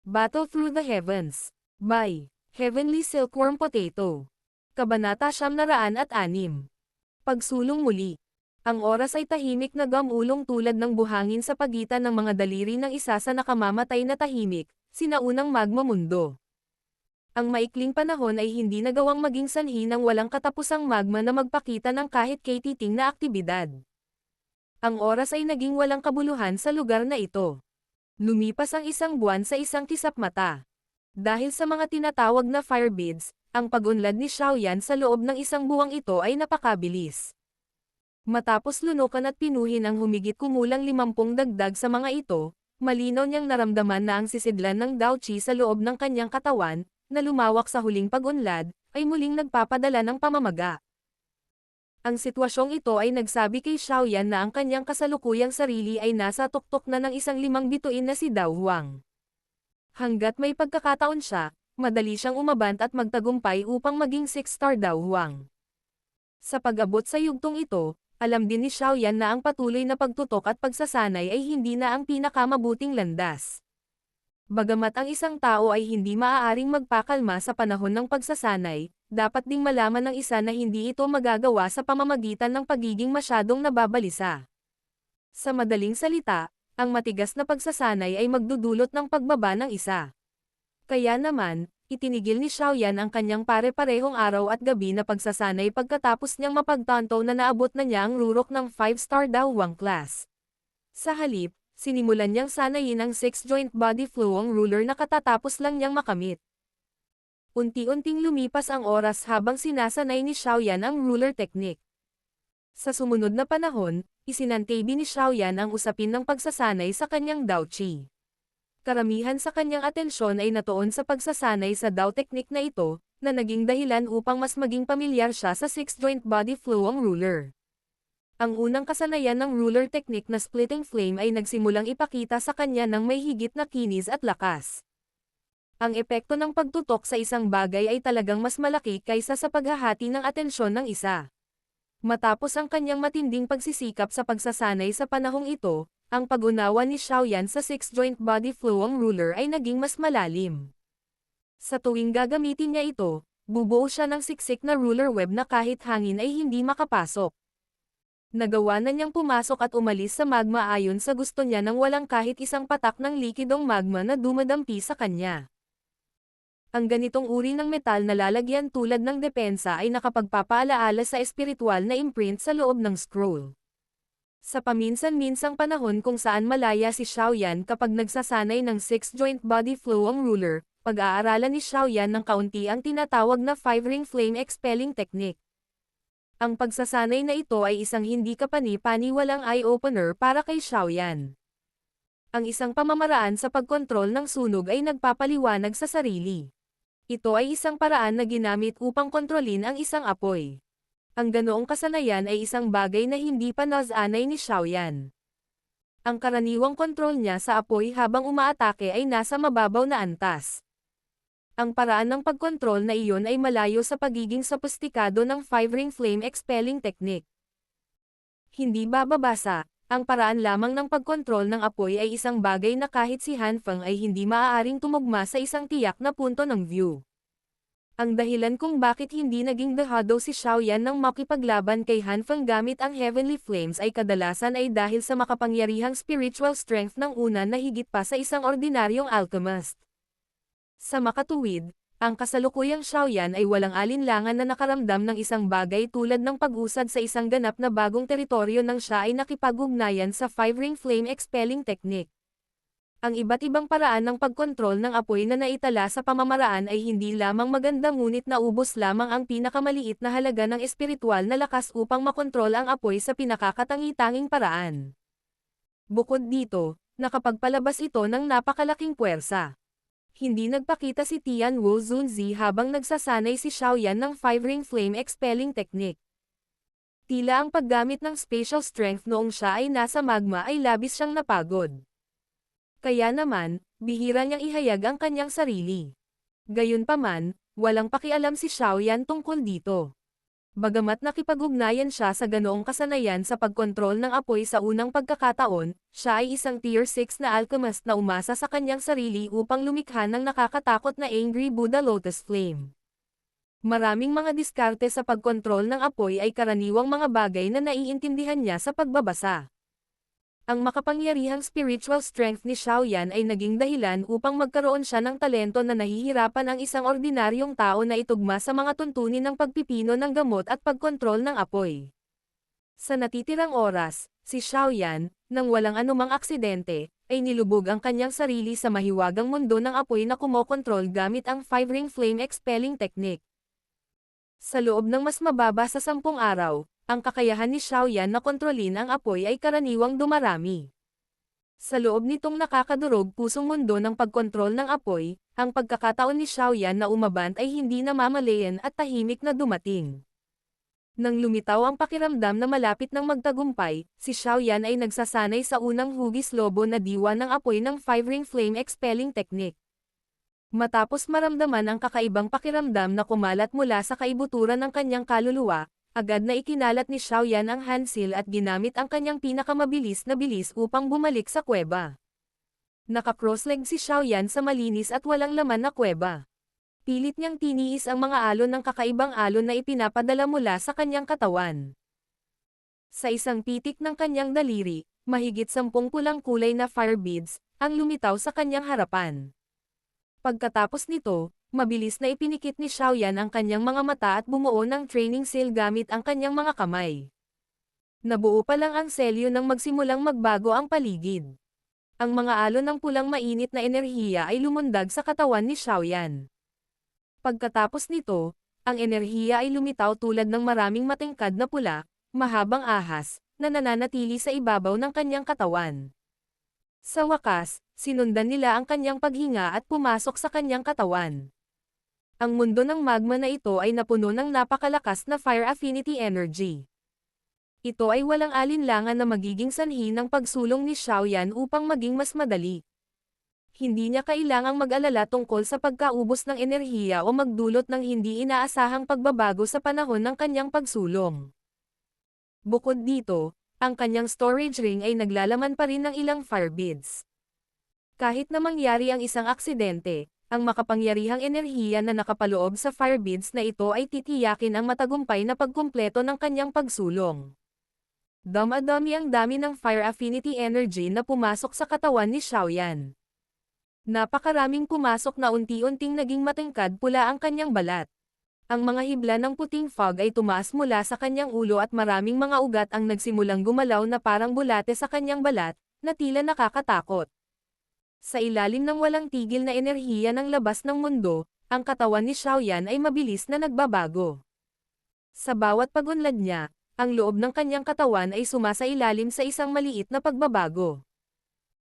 Battle Through the Heavens. By Heavenly Silkworm Potato. Kabanata 606. Pagsulong muli. Ang oras ay tahimik na gamulong tulad ng buhangin sa pagitan ng mga daliri ng isa sa nakamamatay na tahimik, sinaunang magma mundo. Ang maikling panahon ay hindi nagawang maging sanhi ng walang katapusang magma na magpakita ng kahit kay titing na aktibidad. Ang oras ay naging walang kabuluhan sa lugar na ito. Lumipas ang isang buwan sa isang kisap mata. Dahil sa mga tinatawag na firebeads, ang pag-unlad ni Xiaoyan sa loob ng isang buwang ito ay napakabilis. Matapos lunukan at pinuhin ang humigit kumulang 50 dagdag sa mga ito, malinaw niyang naramdaman na ang sisidlan ng Dao Qi sa loob ng kanyang katawan, na lumawak sa huling pag-unlad, ay muling nagpapadala ng pamamaga. Ang sitwasyong ito ay nagsabi kay Xiaoyan na ang kanyang kasalukuyang sarili ay nasa tuktok na ng isang 5 bituin na si Dao Huang. Hanggat may pagkakataon siya, madali siyang umabant at magtagumpay upang maging 6-star Dao Huang. Sa pag-abot sa yugtong ito, alam din ni Xiaoyan na ang patuloy na pagtutok at pagsasanay ay hindi na ang pinakamabuting landas. Bagamat ang isang tao ay hindi maaaring magpakalma sa panahon ng pagsasanay, dapat ding malaman ng isa na hindi ito magagawa sa pamamagitan ng pagiging masyadong nababalisa. Sa madaling salita, ang matigas na pagsasanay ay magdudulot ng pagbaba ng isa. Kaya naman, itinigil ni Xiaoyan ang kanyang pare-parehong araw at gabi na pagsasanay pagkatapos niyang mapagtanto na naabot na niya ang rurok ng 5-star Dao Huang class. Sa halip, sinimulan niyang sanayin ang 6-joint body flowing ruler na katatapos lang niyang makamit. Unti-unting lumipas ang oras habang sinasanay ni Xiaoyan ang ruler technique. Sa sumunod na panahon, isinantabi ni Xiaoyan ang usapin ng pagsasanay sa kanyang Dao Qi. Karamihan sa kanyang atensyon ay natuon sa pagsasanay sa Dao technique na ito, na naging dahilan upang mas maging pamilyar siya sa 6-joint body flowing ruler. Ang unang kasanayan ng ruler technique na splitting flame ay nagsimulang ipakita sa kanya ng may higit na kinis at lakas. Ang epekto ng pagtutok sa isang bagay ay talagang mas malaki kaysa sa paghahati ng atensyon ng isa. Matapos ang kanyang matinding pagsisikap sa pagsasanay sa panahong ito, ang pag-unawa ni Xiaoyan sa 6-joint body flowing ruler ay naging mas malalim. Sa tuwing gagamitin niya ito, bubuo siya ng siksik na ruler web na kahit hangin ay hindi makapasok. Nagawa na niyang pumasok at umalis sa magma ayon sa gusto niya nang walang kahit isang patak ng likidong magma na dumadampi sa kanya. Ang ganitong uri ng metal na lalagyan tulad ng depensa ay nakapagpapaalaala sa espiritual na imprint sa loob ng scroll. Sa paminsan-minsang panahon kung saan malaya si Xiaoyan kapag nagsasanay ng 6-joint body flowing ruler, pag-aaralan ni Xiaoyan ng kaunti ang tinatawag na 5-ring flame expelling technique. Ang pagsasanay na ito ay isang hindi kapani-paniwalang eye-opener para kay Xiaoyan. Ang isang pamamaraan sa pagkontrol ng sunog ay nagpapaliwanag sa sarili. Ito ay isang paraan na ginamit upang kontrolin ang isang apoy. Ang ganoong kasanayan ay isang bagay na hindi pa nasanay ni Xiaoyan. Ang karaniwang kontrol niya sa apoy habang umaatake ay nasa mababaw na antas. Ang paraan ng pagkontrol na iyon ay malayo sa pagiging sopistikado ng 5-ring flame expelling technique. Hindi bababasa, ang paraan lamang ng pagkontrol ng apoy ay isang bagay na kahit si Han Feng ay hindi maaaring tumugma sa isang tiyak na punto ng view. Ang dahilan kung bakit hindi naging dehado si Xiaoyan nang makipaglaban kay Han Feng gamit ang Heavenly Flames ay kadalasan ay dahil sa makapangyarihang spiritual strength ng una na higit pa sa isang ordinaryong alchemist. Sa makatuwid, ang kasalukuyang Xiaoyan ay walang alinlangan na nakaramdam ng isang bagay tulad ng pag-usad sa isang ganap na bagong teritoryo nang siya ay nakipag-ugnayan sa 5-ring flame expelling technique. Ang iba't ibang paraan ng pagkontrol ng apoy na naitala sa pamamaraan ay hindi lamang maganda ngunit naubos lamang ang pinakamaliit na halaga ng espiritual na lakas upang makontrol ang apoy sa pinakakatangi-tanging paraan. Bukod dito, nakapagpalabas ito ng napakalaking puwersa. Hindi nagpakita si Tian Wu Zunzi habang nagsasanay si Xiaoyan ng 5-ring flame expelling technique. Tila ang paggamit ng spatial strength noong siya ay nasa magma ay labis siyang napagod. Kaya naman, bihira niyang ihayag ang kanyang sarili. Gayunpaman, walang pakialam si Xiaoyan tungkol dito. Bagamat nakipag-ugnayan siya sa ganoong kasanayan sa pagkontrol ng apoy sa unang pagkakataon, siya ay isang Tier 6 na alchemist na umasa sa kanyang sarili upang lumikha ng nakakatakot na Angry Buddha Lotus Flame. Maraming mga diskarte sa pagkontrol ng apoy ay karaniwang mga bagay na naiintindihan niya sa pagbabasa. Ang makapangyarihang spiritual strength ni Xiaoyan ay naging dahilan upang magkaroon siya ng talento na nahihirapan ang isang ordinaryong tao na itugma sa mga tuntunin ng pagpipino ng gamot at pagkontrol ng apoy. Sa natitirang oras, si Xiaoyan, nang walang anumang aksidente, ay nilubog ang kanyang sarili sa mahiwagang mundo ng apoy na kumokontrol gamit ang 5-ring flame expelling technique. Sa loob ng mas mababa sa 10 araw, ang kakayahan ni Xiaoyan na kontrolin ang apoy ay karaniwang dumarami. Sa loob nitong nakakadurog pusong mundo ng pagkontrol ng apoy, ang pagkakataon ni Xiaoyan na umabant ay hindi namamalayan at tahimik na dumating. Nang lumitaw ang pakiramdam na malapit ng magtagumpay, si Xiaoyan ay nagsasanay sa unang hugis lobo na diwa ng apoy ng 5-ring flame expelling technique. Matapos maramdaman ang kakaibang pakiramdam na kumalat mula sa kaibuturan ng kanyang kaluluwa, agad na ikinalat ni Xiaoyan ang handsil at ginamit ang kanyang pinakamabilis na bilis upang bumalik sa kuweba. Naka-crossleg si Xiaoyan sa malinis at walang laman na kuweba. Pilit niyang tiniis ang mga alon ng kakaibang alon na ipinapadala mula sa kanyang katawan. Sa isang pitik ng kanyang daliri, mahigit 10 pulang kulay na fire beads ang lumitaw sa kanyang harapan. Pagkatapos nito, mabilis na ipinikit ni Xiaoyan ang kanyang mga mata at bumuo ng training seal gamit ang kanyang mga kamay. Nabuo pa lang ang selyo nang magsimulang magbago ang paligid. Ang mga alon ng pulang mainit na enerhiya ay lumundag sa katawan ni Xiaoyan. Pagkatapos nito, ang enerhiya ay lumitaw tulad ng maraming matingkad na pula, mahabang ahas, na nananatili sa ibabaw ng kanyang katawan. Sa wakas, sinundan nila ang kanyang paghinga at pumasok sa kanyang katawan. Ang mundo ng magma na ito ay napuno ng napakalakas na fire affinity energy. Ito ay walang alinlangan na magiging sanhi ng pagsulong ni Xiaoyan upang maging mas madali. Hindi niya kailangang mag-alala tungkol sa pagkaubos ng enerhiya o magdulot ng hindi inaasahang pagbabago sa panahon ng kanyang pagsulong. Bukod dito, ang kanyang storage ring ay naglalaman pa rin ng ilang fire beads. Kahit na mangyari ang isang aksidente, ang makapangyarihang enerhiya na nakapaloob sa fire beads na ito ay titiyakin ang matagumpay na pagkumpleto ng kanyang pagsulong. Dami ang dami ng fire affinity energy na pumasok sa katawan ni Xiaoyan. Napakaraming pumasok na unti-unting naging matingkad pula ang kanyang balat. Ang mga hibla ng puting fog ay tumaas mula sa kanyang ulo at maraming mga ugat ang nagsimulang gumalaw na parang bulate sa kanyang balat, na tila nakakatakot. Sa ilalim ng walang tigil na enerhiya ng labas ng mundo, ang katawan ni Xiaoyan ay mabilis na nagbabago. Sa bawat pagunlad niya, ang loob ng kanyang katawan ay sumasailalim sa isang maliit na pagbabago.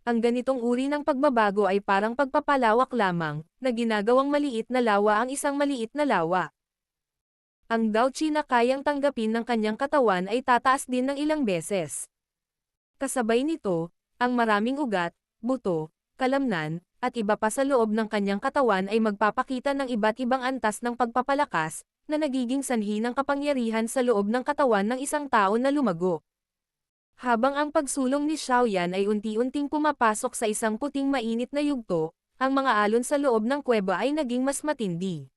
Ang ganitong uri ng pagbabago ay parang pagpapalawak lamang, na ginagawang maliit na lawa ang isang maliit na lawa. Ang Dao Qi na kayang tanggapin ng kanyang katawan ay tataas din ng ilang beses. Kasabay nito, ang maraming ugat, buto, kalamnan, at iba pa sa loob ng kanyang katawan ay magpapakita ng iba't ibang antas ng pagpapalakas, na nagiging sanhi ng kapangyarihan sa loob ng katawan ng isang tao na lumago. Habang ang pagsulong ni Xiaoyan ay unti-unting pumapasok sa isang puting mainit na yugto, ang mga alon sa loob ng kuweba ay naging mas matindi.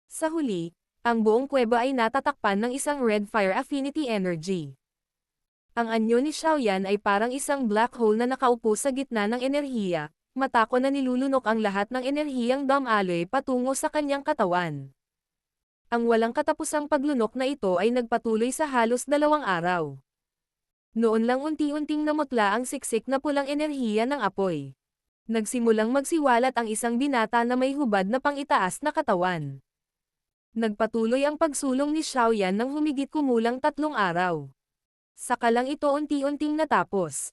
Sa huli, ang buong kuweba ay natatakpan ng isang red fire affinity energy. Ang anyo ni Xiaoyan ay parang isang black hole na nakaupo sa gitna ng enerhiya, matako na nilulunok ang lahat ng enerhiyang damaloy patungo sa kanyang katawan. Ang walang katapusang paglunok na ito ay nagpatuloy sa halos 2 araw. Noon lang unti-unting namutla ang siksik na pulang enerhiya ng apoy. Nagsimulang magsiwalat ang isang binata na may hubad na pangitaas na katawan. Nagpatuloy ang pagsulong ni Xiaoyan ng humigit kumulang 3 araw. Saka lang ito unti-unting natapos.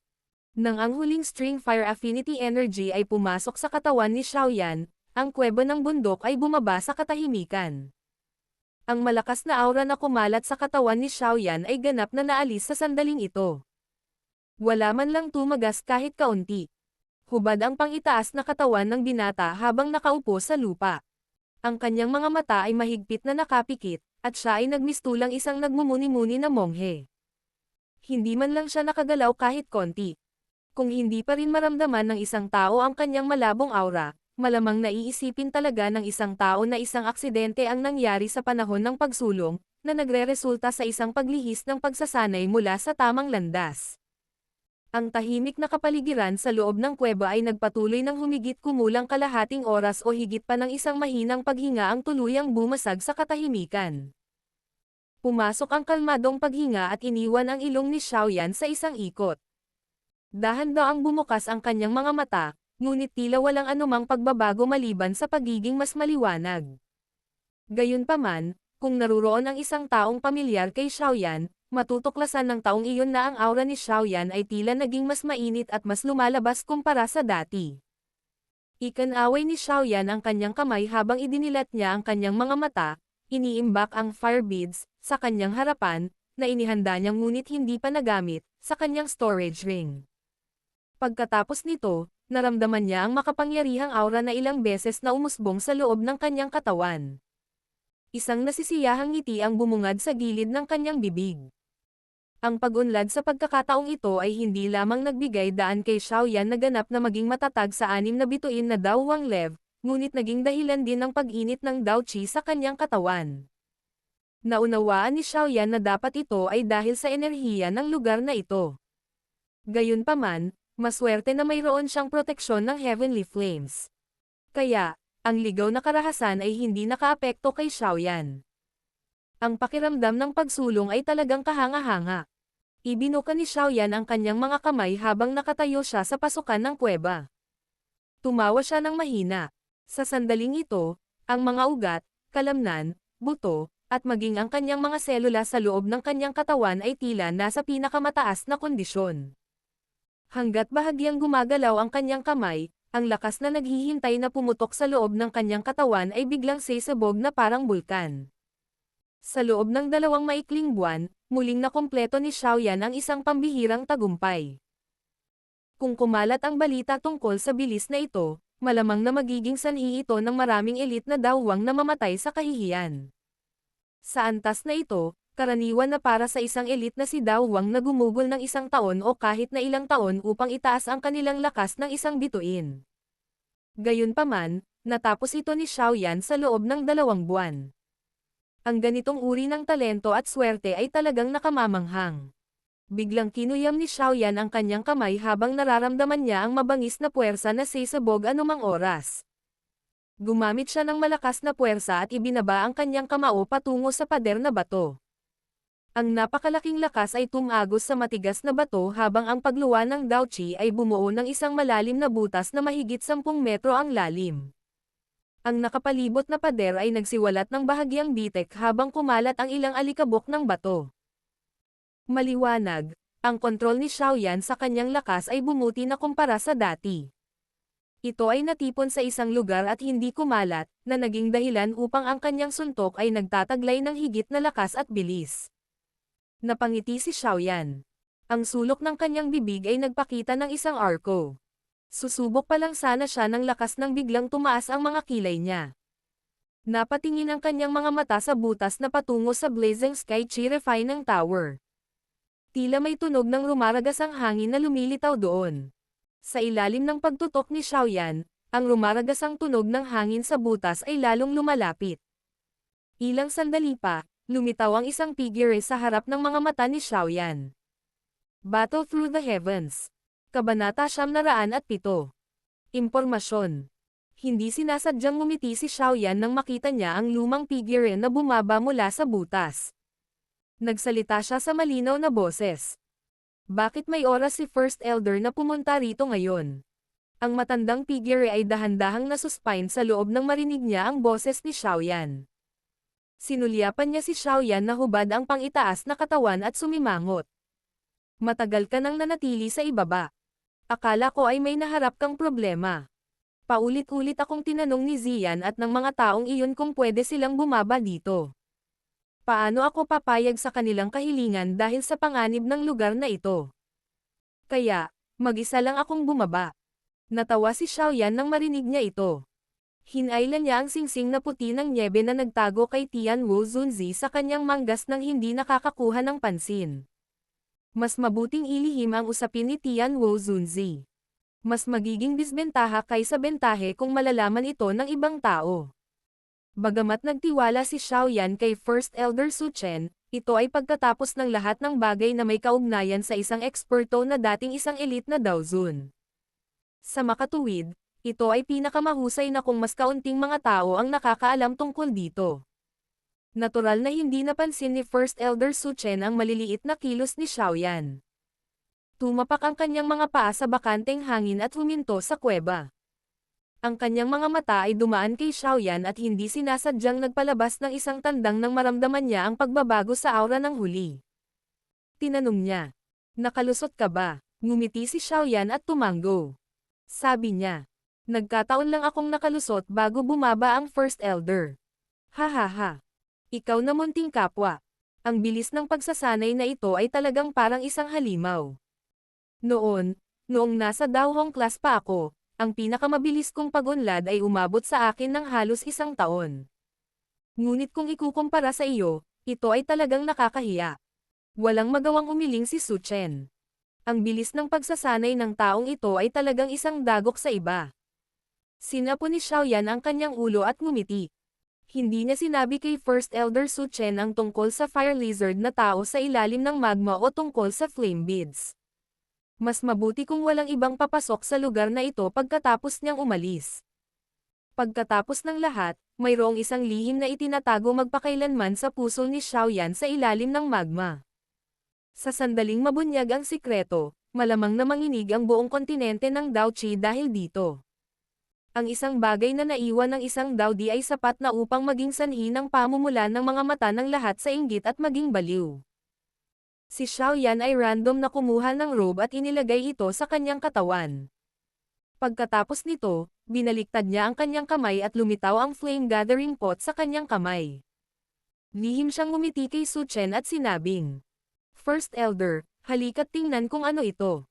Nang ang huling string fire affinity energy ay pumasok sa katawan ni Xiaoyan, ang kuweba ng bundok ay bumaba sa katahimikan. Ang malakas na aura na kumalat sa katawan ni Xiaoyan ay ganap na naalis sa sandaling ito. Wala man lang tumagas kahit kaunti. Hubad ang pangitaas na katawan ng binata habang nakaupo sa lupa. Ang kanyang mga mata ay mahigpit na nakapikit, At siya ay nagmistulang isang nagmumuni-muni na monghe. Hindi man lang siya nakagalaw kahit konti. Kung hindi pa rin maramdaman ng isang tao ang kanyang malabong aura, malamang naiisipin talaga ng isang tao na isang aksidente ang nangyari sa panahon ng pagsulong, na nagreresulta sa isang paglihis ng pagsasanay mula sa tamang landas. Ang tahimik na kapaligiran sa loob ng kuweba ay nagpatuloy ng humigit kumulang kalahating oras o higit pa ng isang mahinang paghinga ang tuluyang bumasag sa katahimikan. Pumasok ang kalmadong paghinga at iniwan ang ilong ni Xiaoyan sa isang ikot. Dahan-daang bumukas ang kanyang mga mata, ngunit tila walang anumang pagbabago maliban sa pagiging mas maliwanag. Gayunpaman, kung naruroon ang isang taong pamilyar kay Xiaoyan, matutuklasan ng taong iyon na ang aura ni Xiaoyan ay tila naging mas mainit at mas lumalabas kumpara sa dati. Ikinaway ni Xiaoyan ang kanyang kamay habang idinilat niya ang kanyang mga mata, iniimbak ang fire beads sa kanyang harapan, na inihanda niyang ngunit hindi pa nagamit, sa kanyang storage ring. Pagkatapos nito, naramdaman niya ang makapangyarihang aura na ilang beses na umusbong sa loob ng kanyang katawan. Isang nasisiyahang ngiti ang bumungad sa gilid ng kanyang bibig. Ang pag-unlad sa pagkakataong ito ay hindi lamang nagbigay daan kay Xiaoyan na ganap na maging matatag sa 6 na bituin na Dao Huang Lev, ngunit naging dahilan din ng pag-init ng Dao Qi sa kanyang katawan. Naunawaan ni Xiaoyan na dapat ito ay dahil sa enerhiya ng lugar na ito. Gayunpaman, maswerte na mayroon siyang proteksyon ng Heavenly Flames. Kaya, ang ligaw na karahasan ay hindi nakaapekto kay Xiaoyan. Ang pakiramdam ng pagsulong ay talagang kahanga-hanga. Ibinuka ni Xiaoyan ang kanyang mga kamay habang nakatayo siya sa pasukan ng kuweba. Tumawa siya ng mahina. Sa sandaling ito, ang mga ugat, kalamnan, buto, at maging ang kanyang mga selula sa loob ng kanyang katawan ay tila nasa pinakamataas na kondisyon. Hanggat bahagyang gumagalaw ang kanyang kamay, ang lakas na naghihintay na pumutok sa loob ng kanyang katawan ay biglang sisabog na parang bulkan. Sa loob ng 2 maikling buwan, muling nakumpleto ni Xiaoyan ang isang pambihirang tagumpay. Kung kumalat ang balita tungkol sa bilis na ito, malamang na magiging sanhi ito ng maraming elite na dawang na mamatay sa kahihiyan. Sa antas na ito, karaniwan na para sa isang elite na si Dao Huang na gumugol ng 1 taon o kahit na ilang taon upang itaas ang kanilang lakas ng isang bituin. Gayunpaman, natapos ito ni Xiaoyan sa loob ng 2 buwan. Ang ganitong uri ng talento at swerte ay talagang nakamamanghang. Biglang kinuyam ni Xiaoyan ang kanyang kamay habang nararamdaman niya ang mabangis na puwersa na sisabog anumang oras. Gumamit siya ng malakas na puwersa at ibinaba ang kanyang kamao patungo sa pader na bato. Ang napakalaking lakas ay tumagos sa matigas na bato habang ang pagluwa ng Dao Qi ay bumuo ng isang malalim na butas na mahigit 10 metro ang lalim. Ang nakapalibot na pader ay nagsiwalat ng bahagyang bitek habang kumalat ang ilang alikabok ng bato. Maliwanag, ang kontrol ni Xiaoyan sa kanyang lakas ay bumuti na kumpara sa dati. Ito ay natipon sa isang lugar at hindi kumalat, na naging dahilan upang ang kanyang suntok ay nagtataglay ng higit na lakas at bilis. Napangiti si Xiaoyan. Ang sulok ng kanyang bibig ay nagpakita ng isang arko. Susubok pa lang sana siya ng lakas nang biglang tumaas ang mga kilay niya. Napatingin ang kanyang mga mata sa butas na patungo sa Blazing Sky Chi Refining Tower. Tila may tunog ng rumaragas ang hangin na lumilitaw doon. Sa ilalim ng pagtutok ni Xiaoyan, ang rumaragasang tunog ng hangin sa butas ay lalong lumalapit. Ilang sandali pa, lumitaw ang isang figure sa harap ng mga mata ni Xiaoyan. Battle Through the Heavens. Kabanata 907. Impormasyon. Hindi sinasadyang ngumiti si Xiaoyan nang makita niya ang lumang figure na bumaba mula sa butas. Nagsalita siya sa malinaw na boses. Bakit may oras si First Elder na pumunta rito ngayon? Ang matandang figure ay dahan-dahang nasuspine sa loob nang marinig niya ang boses ni Xiaoyan. Sinulyapan niya si Xiaoyan na hubad ang pangitaas na katawan at sumimangot. Matagal ka nang nanatili sa ibaba. Akala ko ay may naharap kang problema. Paulit-ulit akong tinanong ni Zian at ng mga taong iyon kung pwede silang bumaba dito. Paano ako papayag sa kanilang kahilingan dahil sa panganib ng lugar na ito? Kaya, mag-isa lang akong bumaba. Natawa si Xiaoyan nang marinig niya ito. Hinailan niya ang singsing na puti ng nyebe na nagtago kay Tianwu Zunzi sa kanyang manggas nang hindi nakakakuha ng pansin. Mas mabuting ilihim ang usapin ni Tianwu Zunzi. Mas magiging disbentaha kaysa bentahe kung malalaman ito ng ibang tao. Bagamat nagtiwala si Xiaoyan kay First Elder Su Chen, ito ay pagkatapos ng lahat ng bagay na may kaugnayan sa isang eksperto na dating isang elite na Daozun. Sa makatuwid, ito ay pinakamahusay na kung mas kaunting mga tao ang nakakaalam tungkol dito. Natural na hindi napansin ni First Elder Su Chen ang maliliit na kilos ni Xiaoyan. Tumapak ang kanyang mga paa sa bakanteng hangin at huminto sa kuweba. Ang kanyang mga mata ay dumaan kay Xiaoyan at hindi sinasadyang nagpalabas ng isang tandang nang maramdaman niya ang pagbabago sa aura ng huli. Tinanong niya, "Nakalusot ka ba?" Ngumiti si Xiaoyan at tumango. Sabi niya, "Nagkataon lang akong nakalusot bago bumaba ang First Elder." Hahaha. Ikaw na munting kapwa. Ang bilis ng pagsasanay na ito ay talagang parang isang halimaw. Noong nasa Daohong class pa ako, ang pinakamabilis kong pag-unlad ay umabot sa akin ng halos 1 taon. Ngunit kung ikukumpara sa iyo, ito ay talagang nakakahiya. Walang magawang umiling si Su Chen. Ang bilis ng pagsasanay ng taong ito ay talagang isang dagok sa iba. Sinapo ni Xiaoyan ang kanyang ulo at ngumiti. Hindi niya sinabi kay First Elder Su Chen ang tungkol sa Fire Lizard na tao sa ilalim ng magma o tungkol sa Flame Beads. Mas mabuti kung walang ibang papasok sa lugar na ito pagkatapos niyang umalis. Pagkatapos ng lahat, mayroong isang lihim na itinatago magpakailanman sa puso ni Xiaoyan sa ilalim ng magma. Sa sandaling mabunyag ang sikreto, malamang na manginig ang buong kontinente ng Daoqi dahil dito. Ang isang bagay na naiwan ng isang Daodi ay sapat na upang maging sanhi ng pamumulan ng mga mata ng lahat sa inggit at maging baliw. Si Xiaoyan ay random na kumuha ng robe at inilagay ito sa kanyang katawan. Pagkatapos nito, binaliktad niya ang kanyang kamay at lumitaw ang flame gathering pot sa kanyang kamay. Lihim siyang ngumiti kay Su Chen at sinabing, "First Elder, halika't tingnan kung ano ito."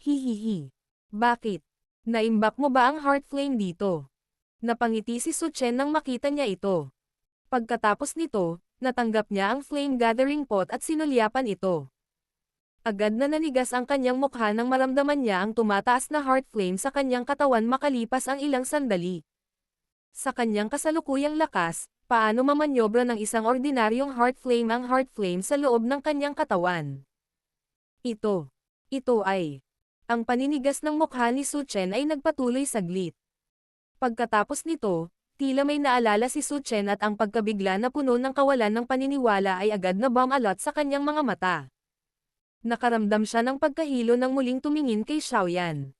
Hihihi. Bakit? Naimbak mo ba ang heart flame dito? Napangiti si Su Chen nang makita niya ito. Pagkatapos nito, natanggap niya ang flame gathering pot at sinulyapan ito. Agad na nanigas ang kanyang mukha nang maramdaman niya ang tumataas na heart flame sa kanyang katawan makalipas ang ilang sandali. Sa kanyang kasalukuyang lakas, paano mamanyobra ng isang ordinaryong heart flame ang heart flame sa loob ng kanyang katawan? Ito ay... Ang paninigas ng mukha ni Su Chen ay nagpatuloy saglit. Pagkatapos nito, tila may naalala si Su Chen at ang pagkabigla na puno ng kawalan ng paniniwala ay agad na bumalot sa kanyang mga mata. Nakaramdam siya ng pagkahilo nang muling tumingin kay Xiaoyan.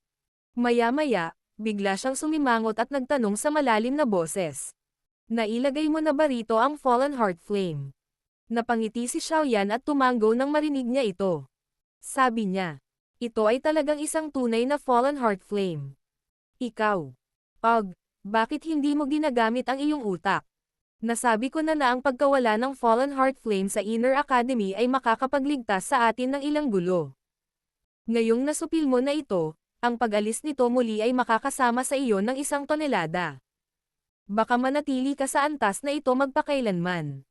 Maya-maya, bigla siyang sumimangot at nagtanong sa malalim na boses. "Nailagay mo na ba rito ang Fallen Heart Flame?" Napangiti si Xiaoyan at tumango nang marinig niya ito. Sabi niya, "Ito ay talagang isang tunay na Fallen Heart Flame. Ikaw, bakit hindi mo ginagamit ang iyong utak? Nasabi ko na ang pagkawala ng Fallen Heart Flame sa Inner Academy ay makakapagligtas sa atin ng ilang gulo. Ngayong nasupil mo na ito, ang pag-alis nito muli ay makakasama sa iyo ng 1 tonelada. Baka manatili ka sa antas na ito magpakailanman.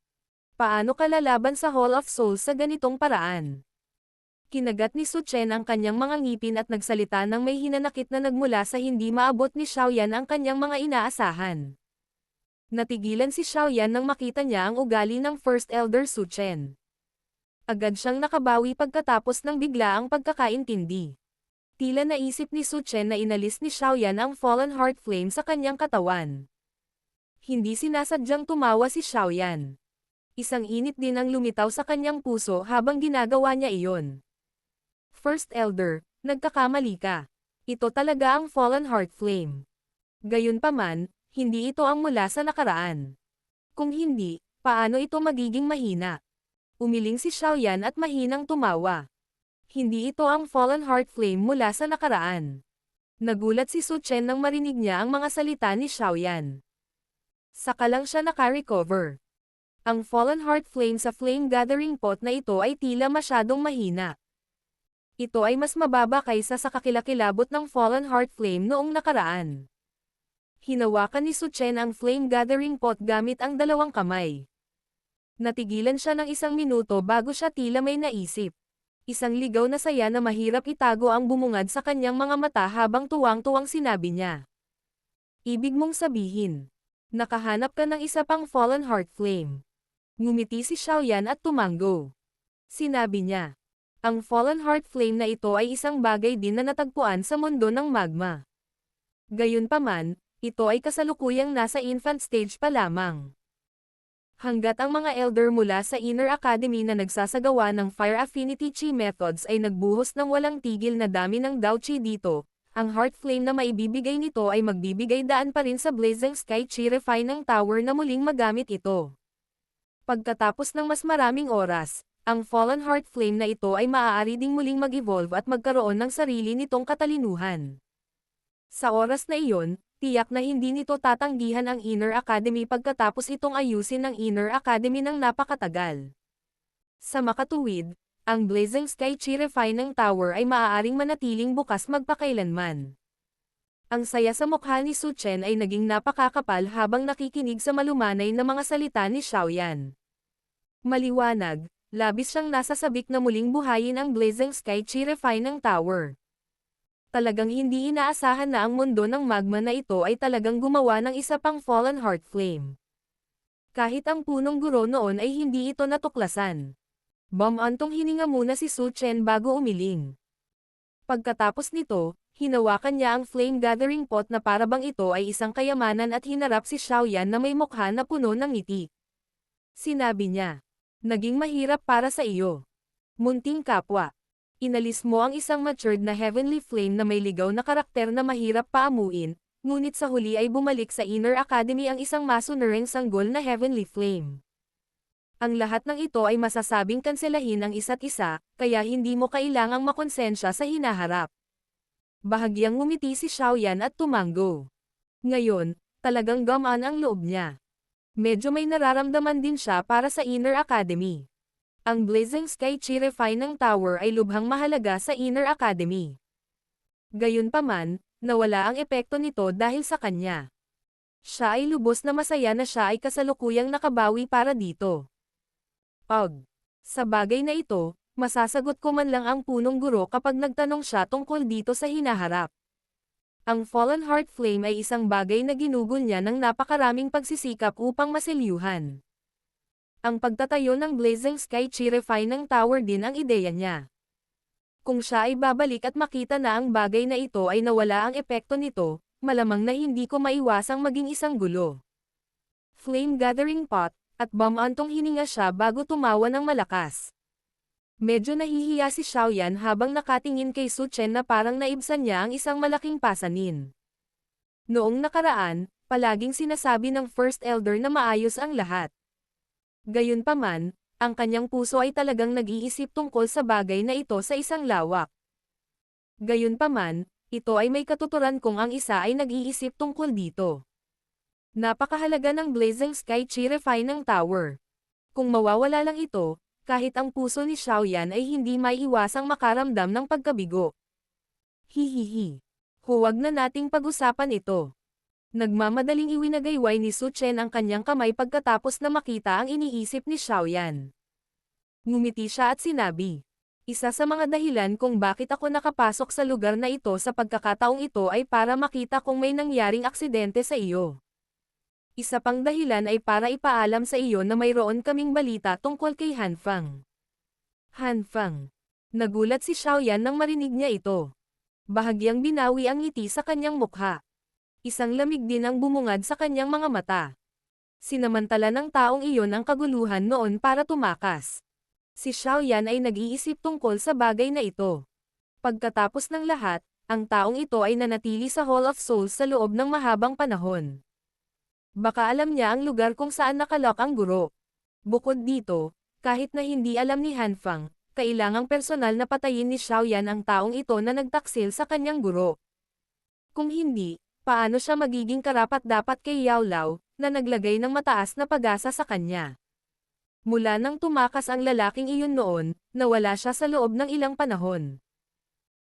Paano ka lalaban sa Hall of Souls sa ganitong paraan?" Kinagat ni Su Chen ang kanyang mga ngipin at nagsalita ng may hinanakit na nagmula sa hindi maabot ni Xiaoyan ang kanyang mga inaasahan. Natigilan si Xiaoyan nang makita niya ang ugali ng First Elder Su Chen. Agad siyang nakabawi pagkatapos ng biglaang pagkakaintindi. Tila naisip ni Su Chen na inalis ni Xiaoyan ang Fallen Heart Flame sa kanyang katawan. Hindi sinasadyang tumawa si Xiaoyan. Isang init din ang lumitaw sa kanyang puso habang ginagawa niya iyon. "First Elder, nagkakamali ka. Ito talaga ang Fallen Heart Flame. Gayunpaman, hindi ito ang mula sa nakaraan. Kung hindi, paano ito magiging mahina?" Umiling si Xiaoyan at mahinang tumawa. "Hindi ito ang Fallen Heart Flame mula sa nakaraan." Nagulat si Su Chen nang marinig niya ang mga salita ni Xiaoyan. Saka lang siya naka-recover. Ang Fallen Heart Flame sa Flame Gathering Pot na ito ay tila masyadong mahina. Ito ay mas mababa kaysa sa kakilakilabot ng Fallen Heart Flame noong nakaraan. Hinawakan ni Su Chen ang flame gathering pot gamit ang dalawang kamay. Natigilan siya ng isang minuto bago siya tila may naisip. Isang ligaw na saya na mahirap itago ang bumungad sa kanyang mga mata habang tuwang-tuwang sinabi niya. Ibig mong sabihin, nakahanap ka ng isa pang fallen heart flame. Ngumiti si Xiaoyan at tumango. Sinabi niya, ang fallen heart flame na ito ay isang bagay din na natagpuan sa mundo ng magma. Gayunpaman, ito ay kasalukuyang nasa infant stage pa lamang. Hanggat ang mga elder mula sa Inner Academy na nagsasagawa ng Fire Affinity Chi methods ay nagbuhos ng walang tigil na dami ng Dao Chi dito, ang heart flame na maibibigay nito ay magbibigay daan pa rin sa Blazing Sky Chi Refining Tower na muling magamit ito. Pagkatapos ng mas maraming oras, ang Fallen Heart Flame na ito ay maaari ding muling mag-evolve at magkaroon ng sarili nitong katalinuhan. Sa oras na iyon, tiyak na hindi nito tatanggihan ang Inner Academy pagkatapos itong ayusin ng Inner Academy ng napakatagal. Sa makatuwid, ang Blazing Sky Chi Refining Tower ay maaaring manatiling bukas magpakailanman. Ang saya sa mukha ni Su Chen ay naging napakakapal habang nakikinig sa malumanay na mga salita ni Xiaoyan. Maliwanag, labis siyang nasasabik na muling buhayin ang Blazing Sky Chi Refining Tower. Talagang hindi inaasahan na ang mundo ng magma na ito ay talagang gumawa ng isa pang Fallen Heart Flame. Kahit ang punong guro noon ay hindi ito natuklasan. Bumantong hininga muna si Su Chen bago umiling. Pagkatapos nito, hinawakan niya ang flame gathering pot na parabang ito ay isang kayamanan at hinarap si Xiaoyan na may mukha na puno ng ngiti. Sinabi niya, naging mahirap para sa iyo. Munting kapwa. Inalis mo ang isang matured na heavenly flame na may ligaw na karakter na mahirap paamuin, ngunit sa huli ay bumalik sa Inner Academy ang isang masunuring sanggol na heavenly flame. Ang lahat ng ito ay masasabing kanselahin ang isa't isa, kaya hindi mo kailangang makonsensya sa hinaharap. Bahagyang ngumiti si Xiaoyan at tumango. Ngayon, talagang gamaan ang loob niya. Medyo may nararamdaman din siya para sa Inner Academy. Ang Blazing Sky Chi Refining Tower ay lubhang mahalaga sa Inner Academy. Gayunpaman, nawala ang epekto nito dahil sa kanya. Siya ay lubos na masaya na siya ay kasalukuyang nakabawi para dito. Sa bagay na ito, masasagot ko man lang ang punong guro kapag nagtanong siya tungkol dito sa hinaharap. Ang Fallen Heart Flame ay isang bagay na ginugol niya ng napakaraming pagsisikap upang masilyuhan. Ang pagtatayo ng Blazing Sky Chi Refining Tower din ang ideya niya. Kung siya ay babalik at makita na ang bagay na ito ay nawala ang epekto nito, malamang na hindi ko maiwasang maging isang gulo. Flame Gathering Pot, at bumantong hininga siya bago tumawa ng malakas. Medyo nahihiya si Xiaoyan habang nakatingin kay Su Chen na parang naibsan niya ang isang malaking pasanin. Noong nakaraan, palaging sinasabi ng First Elder na maayos ang lahat. Gayunpaman, ang kanyang puso ay talagang nag-iisip tungkol sa bagay na ito sa isang lawak. Gayunpaman, ito ay may katuturan kung ang isa ay nag-iisip tungkol dito. Napakahalaga ng Blazing Sky Chi Refining Tower. Kung mawawala lang ito, kahit ang puso ni Xiaoyan ay hindi maiiwasang makaramdam ng pagkabigo. Hihihi. Huwag na nating pag-usapan ito. Nagmamadaling iwinagayway ni Su Chen ang kanyang kamay pagkatapos na makita ang iniisip ni Xiaoyan. Ngumiti siya at sinabi, isa sa mga dahilan kung bakit ako nakapasok sa lugar na ito sa pagkakataong ito ay para makita kung may nangyaring aksidente sa iyo. Isa pang dahilan ay para ipaalam sa iyo na mayroon kaming balita tungkol kay Han Fang. Han Fang. Nagulat si Xiaoyan nang marinig niya ito. Bahagyang binawi ang ngiti sa kanyang mukha. Isang lamig din ang bumungad sa kanyang mga mata. Sinamantala ng taong iyon ang kaguluhan noon para tumakas. Si Xiaoyan ay nag-iisip tungkol sa bagay na ito. Pagkatapos ng lahat, ang taong ito ay nanatili sa Hall of Souls sa loob ng mahabang panahon. Baka alam niya ang lugar kung saan nakalok ang guro. Bukod dito, kahit na hindi alam ni Han Fang, kailangang personal na patayin ni Xiaoyan ang taong ito na nagtaksil sa kanyang guro. Kung hindi, paano siya magiging karapat-dapat kay Yao Lao, na naglagay ng mataas na pag-asa sa kanya? Mula nang tumakas ang lalaking iyon noon, nawala siya sa loob ng ilang panahon.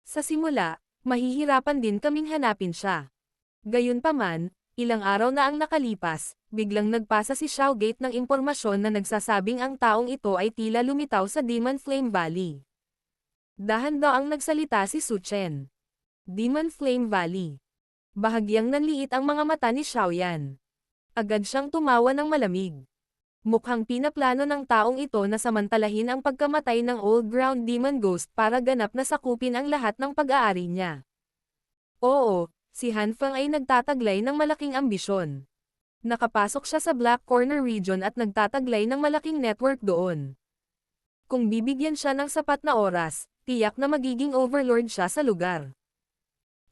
Sa simula, mahihirapan din kaming hanapin siya. Gayunpaman, Ilang araw na ang nakalipas, biglang nagpasa si Xiaogate ng impormasyon na nagsasabing ang taong ito ay tila lumitaw sa Demon Flame Valley. Dahan daw ang nagsalita si Su Chen. Demon Flame Valley. Bahagyang nanliit ang mga mata ni Xiaoyan. Agad siyang tumawa ng malamig. Mukhang pinaplano ng taong ito na samantalahin ang pagkamatay ng Old Ground Demon Ghost para ganap na sakupin ang lahat ng pag-aari niya. Oo, si Han Feng ay nagtataglay ng malaking ambisyon. Nakapasok siya sa Black Corner region at nagtataglay ng malaking network doon. Kung bibigyan siya ng sapat na oras, tiyak na magiging overlord siya sa lugar.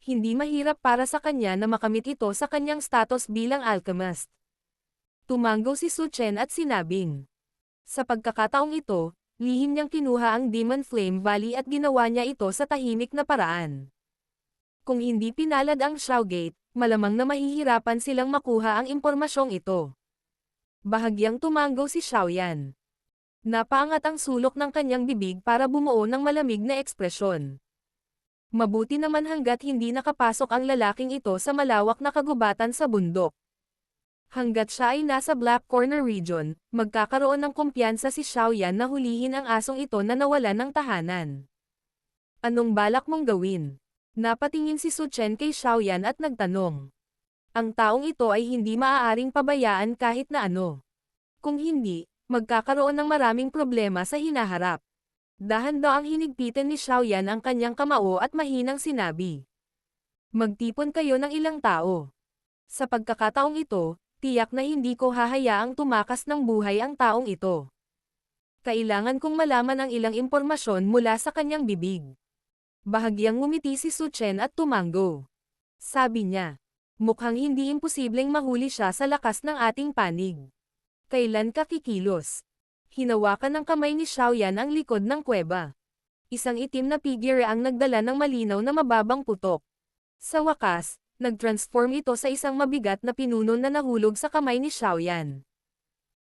Hindi mahirap para sa kanya na makamit ito sa kanyang status bilang alchemist. Tumanggo si Su Chen at sinabing. Sa pagkakataong ito, lihim niyang kinuha ang Demon Flame Valley at ginawa niya ito sa tahimik na paraan. Kung hindi pinalad ang Xiaogate, malamang na mahihirapan silang makuha ang impormasyong ito. Bahagyang tumanggo si Xiaoyan. Napaangat ang sulok ng kanyang bibig para bumuo ng malamig na ekspresyon. Mabuti naman hanggat hindi nakapasok ang lalaking ito sa malawak na kagubatan sa bundok. Hanggat siya ay nasa Black Corner region, magkakaroon ng kumpiyansa si Xiaoyan na hulihin ang asong ito na nawalan ng tahanan. Anong balak mong gawin? Napatingin si Su Chen kay Xiaoyan at nagtanong. Ang taong ito ay hindi maaaring pabayaan kahit na ano. Kung hindi, magkakaroon ng maraming problema sa hinaharap. Dahan daw ang hinigpitan ni Xiaoyan ang kanyang kamao at mahinang sinabi. Magtipon kayo ng ilang tao. Sa pagkakataong ito, tiyak na hindi ko hahayaang tumakas ng buhay ang taong ito. Kailangan kong malaman ang ilang impormasyon mula sa kanyang bibig. Bahagyang ngumiti si Su Chen at tumanggo. Sabi niya, mukhang hindi imposibleng mahuli siya sa lakas ng ating panig. Kailan ka kikilos? Hinawakan ng kamay ni Xiaoyan ang likod ng kuweba. Isang itim na figure ang nagdala ng malinaw na mababang putok. Sa wakas, nag-transform ito sa isang mabigat na pinuno na nahulog sa kamay ni Xiaoyan.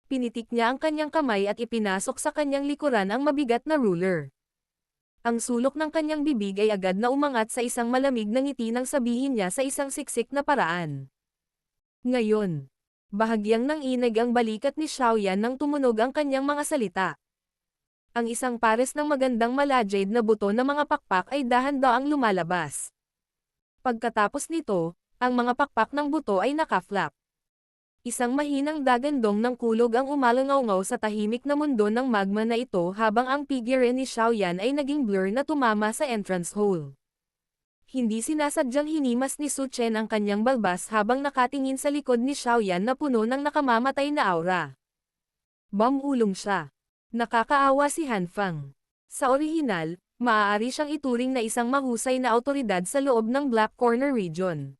Pinitik niya ang kanyang kamay at ipinasok sa kanyang likuran ang mabigat na ruler. Ang sulok ng kanyang bibig ay agad na umangat sa isang malamig na ngiti nang sabihin niya sa isang siksik na paraan. Ngayon, bahagyang nanginig ang balikat ni Xiaoyan nang tumunog ang kanyang mga salita. Ang isang pares ng magandang malajade na buto na mga pakpak ay dahan-daang lumalabas. Pagkatapos nito, ang mga pakpak ng buto ay nakaflap. Isang mahinang dagandong ng kulog ang umalangaw-ngaw sa tahimik na mundo ng magma na ito habang ang figure ni Xiaoyan ay naging blur na tumama sa entrance hole. Hindi sinasadyang hinimas ni Su Chen ang kanyang balbas habang nakatingin sa likod ni Xiaoyan na puno ng nakamamatay na aura. Bamulong siya. Nakakaawa si Han Feng. Sa orihinal, maaari siyang ituring na isang mahusay na awtoridad sa loob ng Black Corner region.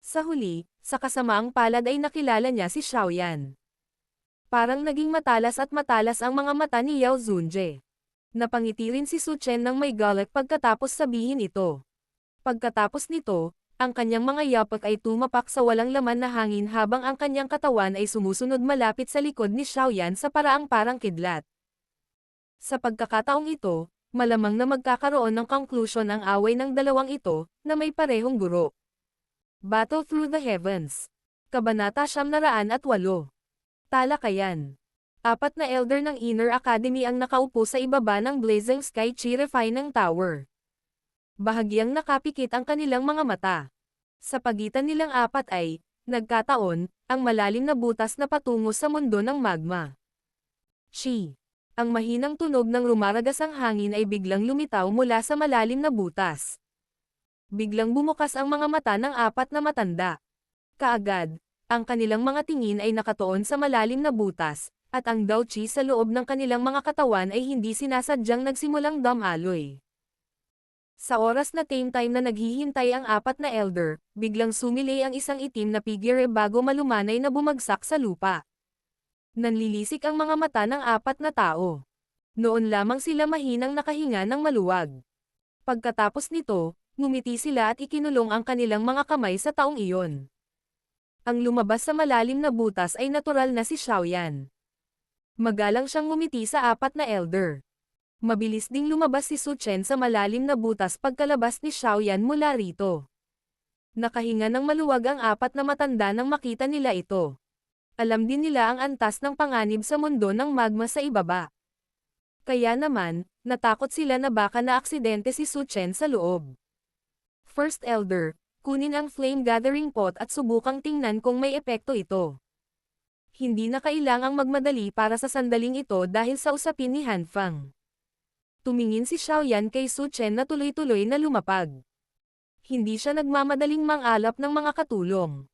Sa huli, sa kasamaang palad ay nakilala niya si Xiaoyan. Parang naging matalas at matalas ang mga mata ni Yao Zunje. Napangiti rin si Su Chen ng may galak pagkatapos sabihin ito. Pagkatapos nito, ang kanyang mga yapak ay tumapak sa walang laman na hangin habang ang kanyang katawan ay sumusunod malapit sa likod ni Xiaoyan sa paraang parang kidlat. Sa pagkakataong ito, malamang na magkakaroon ng conclusion ang away ng dalawang ito, na may parehong guro. Battle Through the Heavens. Kabanata 908. Talakayan. 4 na elder ng Inner Academy ang nakaupo sa ibaba ng Blazing Sky Chi-Refining Tower. Bahagyang nakapikit ang kanilang mga mata. Sa pagitan nilang apat ay, nagkataon, ang malalim na butas na patungo sa mundo ng magma. Chi. Ang mahinang tunog ng rumaragasang hangin ay biglang lumitaw mula sa malalim na butas. Biglang bumukas ang mga mata ng apat na matanda. Kaagad, ang kanilang mga tingin ay nakatuon sa malalim na butas, at ang Dao Chi sa loob ng kanilang mga katawan ay hindi sinasadyang nagsimulang damaloy. Sa oras na time na naghihintay ang apat na elder, biglang sumilay ang isang itim na figure bago malumanay na bumagsak sa lupa. Nanlilisik ang mga mata ng apat na tao. Noon lamang sila mahinang nakahinga ng maluwag. Pagkatapos nito, ngumiti sila at ikinulong ang kanilang mga kamay sa taong iyon. Ang lumabas sa malalim na butas ay natural na si Xiaoyan. Magalang siyang ngumiti sa apat na elder. Mabilis ding lumabas si Su Chen sa malalim na butas pagkalabas ni Xiaoyan mula rito. Nakahinga ng maluwag ang apat na matanda nang makita nila ito. Alam din nila ang antas ng panganib sa mundo ng magma sa ibaba. Kaya naman, natakot sila na baka naaksidente si Su Chen sa loob. First Elder, kunin ang flame gathering pot at subukang tingnan kung may epekto ito. Hindi na kailangang magmadali para sa sandaling ito dahil sa usapin ni Han Fang. Tumingin si Xiaoyan kay Su Chen na tuloy-tuloy na lumapag. Hindi siya nagmamadaling mangalap ng mga katulong.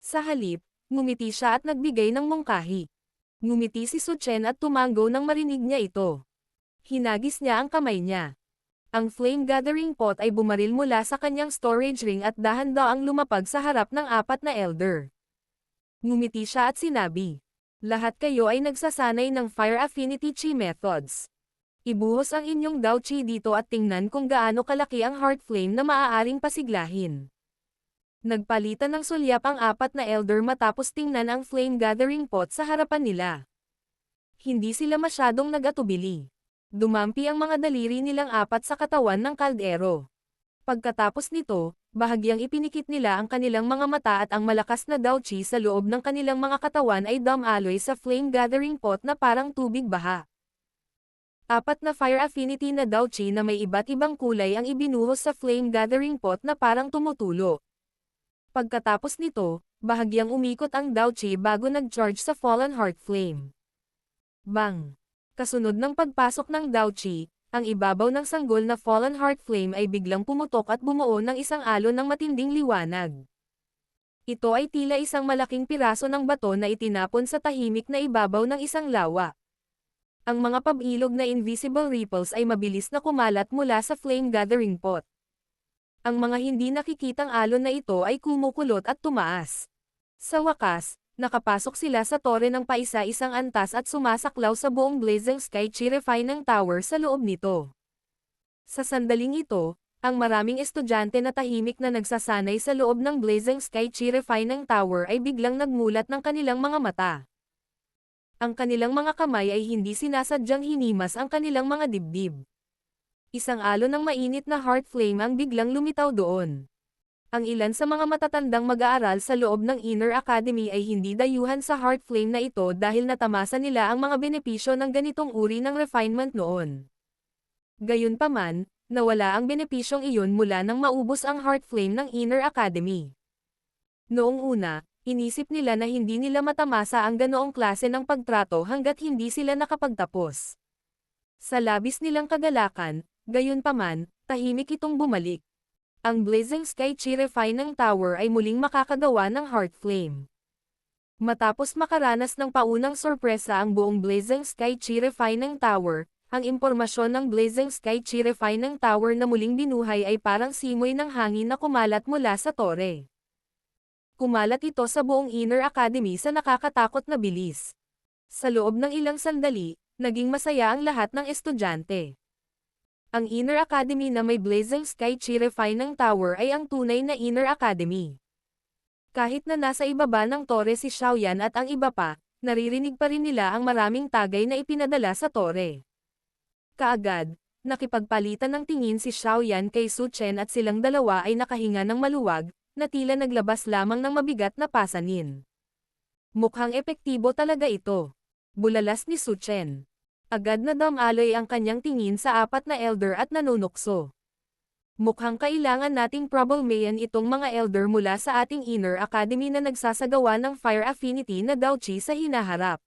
Sa halip, ngumiti siya at nagbigay ng mungkahi. Ngumiti si Su Chen at tumango nang marinig niya ito. Hinagis niya ang kamay niya. Ang flame gathering pot ay bumaril mula sa kanyang storage ring at dahan-daang lumapag sa harap ng apat na elder. Ngumiti siya at sinabi, "Lahat kayo ay nagsasanay ng Fire Affinity Chi methods. Ibuhos ang inyong Dao Chi dito at tingnan kung gaano kalaki ang heart flame na maaaring pasiglahin." Nagpalitan ng sulyap ang apat na elder matapos tingnan ang flame gathering pot sa harapan nila. Hindi sila masyadong nag-atubili. Dumampi ang mga daliri nilang apat sa katawan ng kaldero. Pagkatapos nito, bahagyang ipinikit nila ang kanilang mga mata at ang malakas na Dao Chi sa loob ng kanilang mga katawan ay dumaloy sa flame gathering pot na parang tubig baha. Apat na fire affinity na Dao Chi na may iba't ibang kulay ang ibinuhos sa flame gathering pot na parang tumutulo. Pagkatapos nito, bahagyang umikot ang Dao Chi bago nag-charge sa fallen heart flame. Bang! Kasunod ng pagpasok ng Dao Chi, ang ibabaw ng sanggol na fallen heart flame ay biglang pumutok at bumuo ng isang alon ng matinding liwanag. Ito ay tila isang malaking piraso ng bato na itinapon sa tahimik na ibabaw ng isang lawa. Ang mga pabilog na invisible ripples ay mabilis na kumalat mula sa flame gathering pot. Ang mga hindi nakikitang alon na ito ay kumukulot at tumaas. Sa wakas, nakapasok sila sa tore ng paisa-isang antas at sumasaklaw sa buong Blazing Sky Chi Refining Tower sa loob nito. Sa sandaling ito, ang maraming estudyante na tahimik na nagsasanay sa loob ng Blazing Sky Chi Refining Tower ay biglang nagmulat ng kanilang mga mata. Ang kanilang mga kamay ay hindi sinasadyang hinimas ang kanilang mga dibdib. Isang alon ng mainit na heart flame ang biglang lumitaw doon. Ang ilan sa mga matatandang mag-aaral sa loob ng Inner Academy ay hindi dayuhan sa heart flame na ito dahil natamasa nila ang mga benepisyo ng ganitong uri ng refinement noon. Gayunpaman, nawala ang benepisyong iyon mula nang maubos ang heart flame ng Inner Academy. Noong una, inisip nila na hindi nila matamasa ang ganoong klase ng pagtrato hanggat hindi sila nakapagtapos. Sa labis nilang kagalakan, gayunpaman, tahimik itong bumalik. Ang Blazing Sky Chi Refining Tower ay muling makakagawa ng heart flame. Matapos makaranas ng paunang sorpresa ang buong Blazing Sky Chi Refining Tower, ang impormasyon ng Blazing Sky Chi Refining Tower na muling binuhay ay parang simoy ng hangin na kumalat mula sa tore. Kumalat ito sa buong Inner Academy sa nakakatakot na bilis. Sa loob ng ilang sandali, naging masaya ang lahat ng estudyante. Ang Inner Academy na may Blazing Sky Chi Refining Tower ay ang tunay na Inner Academy. Kahit na nasa ibaba ng tore si Xiaoyan at ang iba pa, naririnig pa rin nila ang maraming tagay na ipinadala sa tore. Kaagad, nakipagpalitan ng tingin si Xiaoyan kay Su Chen at silang dalawa ay nakahinga ng maluwag, na tila naglabas lamang ng mabigat na pasanin. Mukhang epektibo talaga ito. Bulalas ni Su Chen. Agad na damaloy ang kanyang tingin sa apat na elder at nanunukso. Mukhang kailangan nating problemayan itong mga elder mula sa ating Inner Academy na nagsasagawa ng Fire Affinity na Dao Chi sa hinaharap.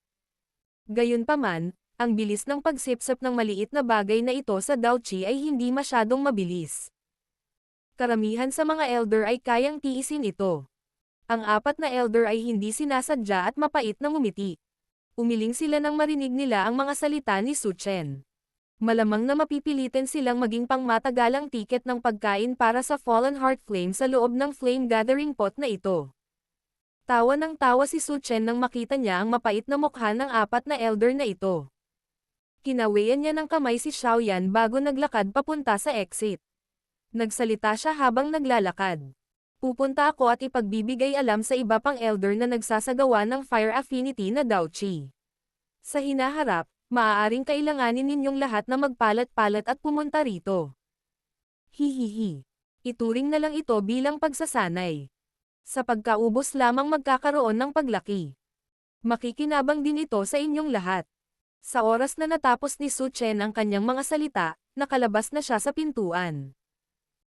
Gayunpaman, ang bilis ng pagsipsip ng maliit na bagay na ito sa Dao Chi ay hindi masyadong mabilis. Karamihan sa mga elder ay kayang tiisin ito. Ang apat na elder ay hindi sinasadya at mapait na ngumiti. Umiling sila nang marinig nila ang mga salita ni Su Chen. Malamang na mapipilitin silang maging pangmatagalang tiket ng pagkain para sa Fallen Heart Flame sa loob ng flame gathering pot na ito. Tawa ng tawa si Su Chen nang makita niya ang mapait na mukha ng apat na elder na ito. Kinawayan niya ng kamay si Xiaoyan bago naglakad papunta sa exit. Nagsalita siya habang naglalakad. Pupunta ako at ipagbibigay alam sa iba pang elder na nagsasagawa ng Fire Affinity na Dao Chi. Sa hinaharap, maaaring kailanganin ninyong lahat na magpalat-palat at pumunta rito. Hihihi. Ituring na lang ito bilang pagsasanay. Sa pagkaubos lamang magkakaroon ng paglaki. Makikinabang din ito sa inyong lahat. Sa oras na natapos ni Su Chen ang kanyang mga salita, nakalabas na siya sa pintuan.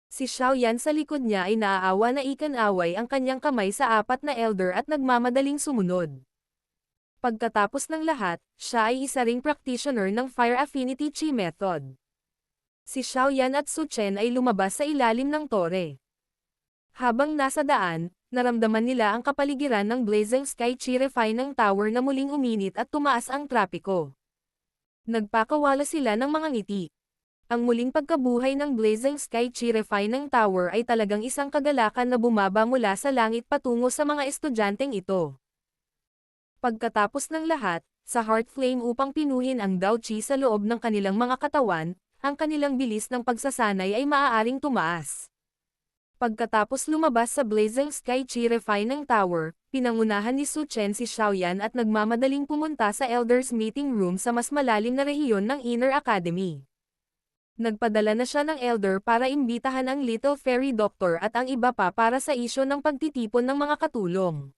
Si Xiaoyan sa likod niya ay naaawa na ikan-away ang kanyang kamay sa apat na elder at nagmamadaling sumunod. Pagkatapos ng lahat, siya ay isa ring practitioner ng Fire Affinity Chi Method. Si Xiaoyan at Su Chen ay lumabas sa ilalim ng tore. Habang nasa daan, naramdaman nila ang kapaligiran ng Blazing Sky Chi Refining Tower na muling uminit at tumaas ang trapiko. Nagpakawala sila ng mga ngiti. Ang muling pagkabuhay ng Blazing Sky Chi Refining Tower ay talagang isang kagalakan na bumaba mula sa langit patungo sa mga estudyanteng ito. Pagkatapos ng lahat, sa Heart Flame upang pinuhin ang Dao Chi sa loob ng kanilang mga katawan, ang kanilang bilis ng pagsasanay ay maaaring tumaas. Pagkatapos lumabas sa Blazing Sky Chi Refining Tower, pinangunahan ni Su Chen si Xiaoyan at nagmamadaling pumunta sa Elders Meeting Room sa mas malalim na rehiyon ng Inner Academy. Nagpadala na siya ng elder para imbitahan ang Little Fairy Doctor at ang iba pa para sa isyo ng pagtitipon ng mga katulong.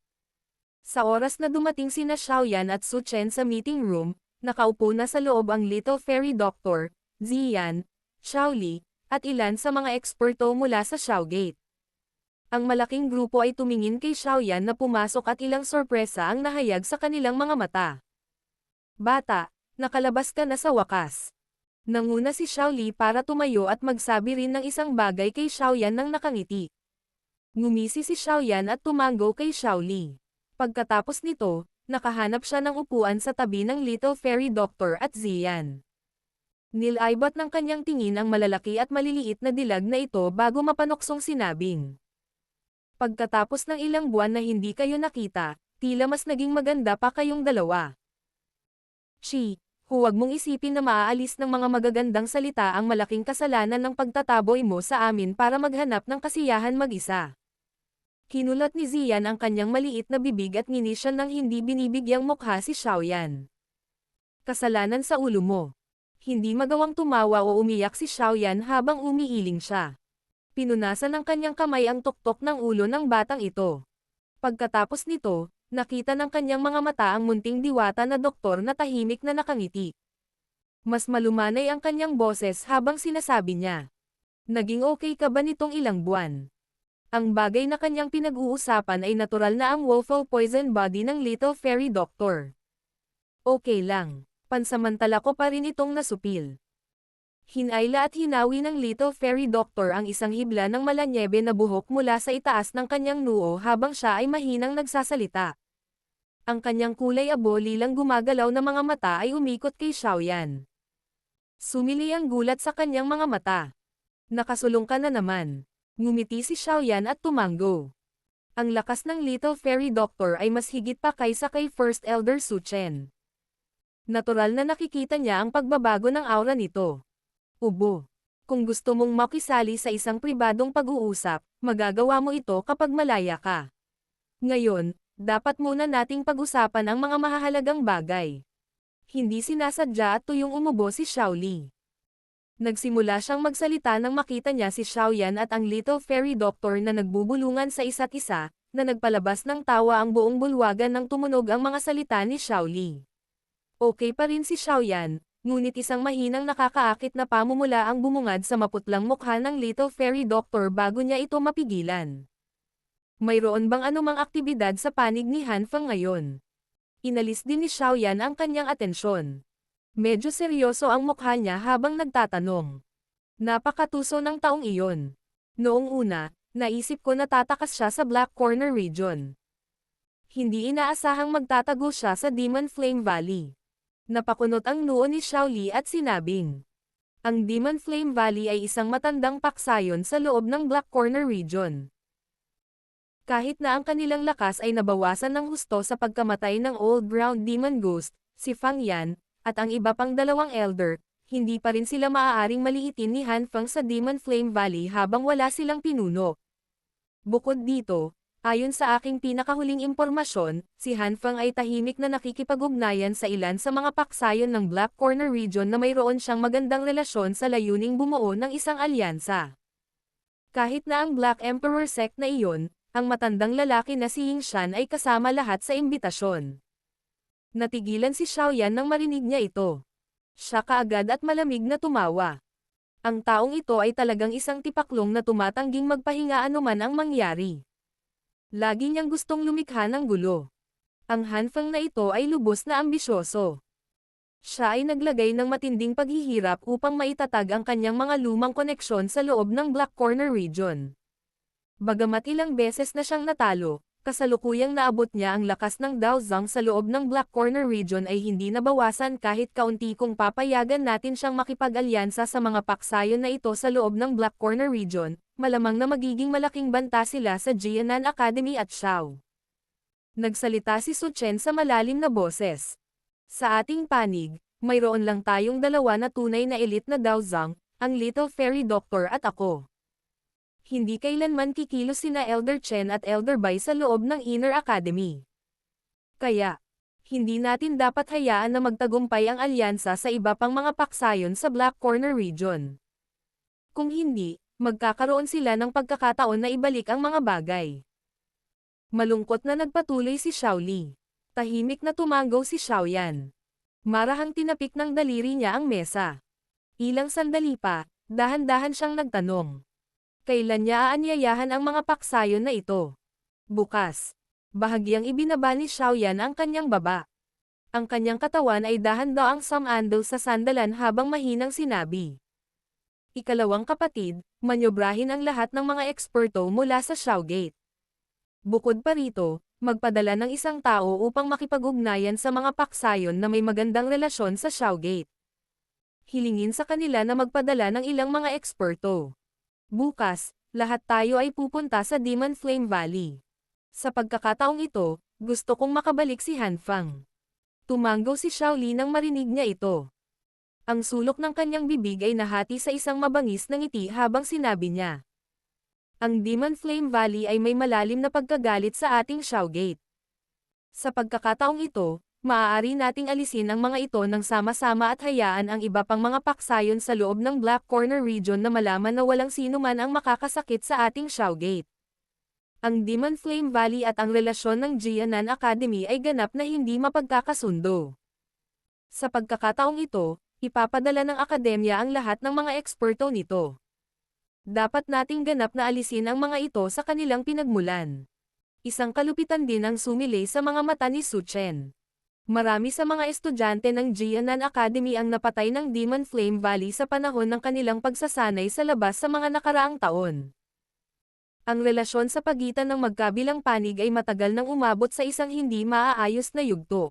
Sa oras na dumating sina Xiaoyan at Su Chen sa meeting room, nakaupo na sa loob ang Little Fairy Doctor, Ziyan, Xiaoli, at ilan sa mga eksperto mula sa Xiaogate. Ang malaking grupo ay tumingin kay Xiaoyan na pumasok at ilang sorpresa ang nahayag sa kanilang mga mata. Bata, nakalabas ka na sa wakas. Nanguna si Xiaoli para tumayo at magsabi rin ng isang bagay kay Xiaoyan nang nakangiti. Ngumisi si Xiaoyan at tumango kay Xiaoli. Pagkatapos nito, nakahanap siya ng upuan sa tabi ng Little Fairy Doctor at Ziyan. Nilaibat ng kanyang tingin ang malalaki at maliliit na dilag na ito bago mapanoksong sinabing. Pagkatapos ng ilang buwan na hindi kayo nakita, tila mas naging maganda pa kayong dalawa. Chi, huwag mong isipin na maaalis ng mga magagandang salita ang malaking kasalanan ng pagtataboy mo sa amin para maghanap ng kasiyahan mag-isa. Kinulat ni Ziyan ang kanyang maliit na bibig at nginisyan ng hindi binibigyang mukha si Xiaoyan. Kasalanan sa ulo mo. Hindi magawang tumawa o umiyak si Xiaoyan habang umiiling siya. Pinunasan ng kanyang kamay ang tuktok ng ulo ng batang ito. Pagkatapos nito, nakita ng kanyang mga mata ang munting diwata na doktor na tahimik na nakangiti. Mas malumanay ang kanyang boses habang sinasabi niya. Naging okay ka ba nitong ilang buwan? Ang bagay na kanyang pinag-uusapan ay natural na ang woeful poison body ng Little Fairy Doctor. Okay lang. Pansamantala ko pa rin itong nasupil. Hinayla at hinawi ng Little Fairy Doctor ang isang hibla ng malanyebe na buhok mula sa itaas ng kanyang noo habang siya ay mahinang nagsasalita. Ang kanyang kulay aboli lang gumagalaw na mga mata ay umikot kay Xiaoyan. Sumili ang gulat sa kanyang mga mata. Nakasulong ka na naman. Ngumiti si Xiaoyan at tumango. Ang lakas ng Little Fairy Doctor ay mas higit pa kaysa kay First Elder Su Chen. Natural na nakikita niya ang pagbabago ng aura nito. Ubo. Kung gusto mong makisali sa isang pribadong pag-uusap, magagawa mo ito kapag malaya ka. Ngayon, dapat muna nating pag-usapan ang mga mahahalagang bagay. Hindi sinasadya at tuyong umubo si Xiaoli. Nagsimula siyang magsalita nang makita niya si Xiaoyan at ang Little Fairy Doctor na nagbubulungan sa isa't isa, na nagpalabas ng tawa ang buong bulwagan nang tumunog ang mga salita ni Xiaoli. Okay pa rin si Xiaoyan, ngunit isang mahinang nakakaakit na pamumula ang bumungad sa maputlang mukha ng Little Fairy Doctor bago niya ito mapigilan. Mayroon bang anumang aktibidad sa panig ni Han Feng ngayon? Inalis din ni Xiaoyan ang kanyang atensyon. Medyo seryoso ang mukha niya habang nagtatanong. Napakatuso ng taong iyon. Noong una, naisip ko na tatakas siya sa Black Corner region. Hindi inaasahang magtatago siya sa Demon Flame Valley. Napakunot ang noo ni Xiaoli at sinabing. Ang Demon Flame Valley ay isang matandang paksayon sa loob ng Black Corner region. Kahit na ang kanilang lakas ay nabawasan ng husto sa pagkamatay ng Old Brown Demon Ghost, si Fang Yan, at ang iba pang dalawang elder, hindi pa rin sila maaaring maliitin ni Han Feng sa Demon Flame Valley habang wala silang pinuno. Bukod dito, ayon sa aking pinakahuling impormasyon, si Han Feng ay tahimik na nakikipag-ugnayan sa ilan sa mga paksayon ng Black Corner region na mayroon siyang magandang relasyon sa layuning bumuo ng isang alyansa. Kahit na ang Black Emperor sect na iyon, ang matandang lalaki na si Ying Shan ay kasama lahat sa imbitasyon. Natigilan si Xiaoyan nang marinig niya ito. Siya kaagad at malamig na tumawa. Ang taong ito ay talagang isang tipaklong na tumatangging magpahinga anuman ang mangyari. Lagi niyang gustong lumikha ng gulo. Ang Hanfeng na ito ay lubos na ambisyoso. Siya ay naglagay ng matinding paghihirap upang maitatag ang kanyang mga lumang koneksyon sa loob ng Black Corner region. Bagamat ilang beses na siyang natalo, kasalukuyang naabot niya ang lakas ng Daozang sa loob ng Black Corner region ay hindi nabawasan kahit kaunti kung papayagan natin siyang makipag-alyansa sa mga paksayon na ito sa loob ng Black Corner region, malamang na magiging malaking banta sila sa Jianan Academy at Xiao. Nagsalita si Su Chen sa malalim na boses. Sa ating panig, mayroon lang tayong dalawa na tunay na elite na Daozang, ang Little Fairy Doctor at ako. Hindi kailanman kikilos sina Elder Chen at Elder Bai sa loob ng Inner Academy. Kaya, hindi natin dapat hayaan na magtagumpay ang alyansa sa iba pang mga paksayon sa Black Corner region. Kung hindi, magkakaroon sila ng pagkakataon na ibalik ang mga bagay. Malungkot na nagpatuloy si Xiaoli. Tahimik na tumanggaw si Xiaoyan. Marahang tinapik ng daliri niya ang mesa. Ilang sandali pa, dahan-dahan siyang nagtanong. Kailan niya aanyayahan ang mga paksayon na ito? Bukas. Bahagyang ibinaba ni Xiaoyan ang kanyang baba. Ang kanyang katawan ay dahan-daang sumandal sa sandalan habang mahinang sinabi. Ikalawang kapatid, manyobrahin ang lahat ng mga eksperto mula sa Xiaogate. Bukod pa rito, magpadala ng isang tao upang makipag-ugnayan sa mga paksayon na may magandang relasyon sa Xiaogate. Hilingin sa kanila na magpadala ng ilang mga eksperto. Bukas, lahat tayo ay pupunta sa Demon Flame Valley. Sa pagkakataong ito, gusto kong makabalik si Hanfang. Tumanggaw si Xiaoli nang marinig niya ito. Ang sulok ng kanyang bibig ay nahati sa isang mabangis na ngiti habang sinabi niya. Ang Demon Flame Valley ay may malalim na pagkagalit sa ating Xiaogate. Sa pagkakataong ito, maaari nating alisin ang mga ito ng sama-sama at hayaan ang iba pang mga paksayon sa loob ng Black Corner region na malaman na walang sino man ang makakasakit sa ating Xiaogate. Ang Demon Flame Valley at ang relasyon ng Jianan Academy ay ganap na hindi mapagkakasundo. Sa pagkakataong ito, ipapadala ng akademya ang lahat ng mga eksperto nito. Dapat nating ganap na alisin ang mga ito sa kanilang pinagmulan. Isang kalupitan din ang sumilay sa mga mata ni Su Chen. Marami sa mga estudyante ng Jianan Academy ang napatay ng Demon Flame Valley sa panahon ng kanilang pagsasanay sa labas sa mga nakaraang taon. Ang relasyon sa pagitan ng magkabilang panig ay matagal nang umabot sa isang hindi maaayos na yugto.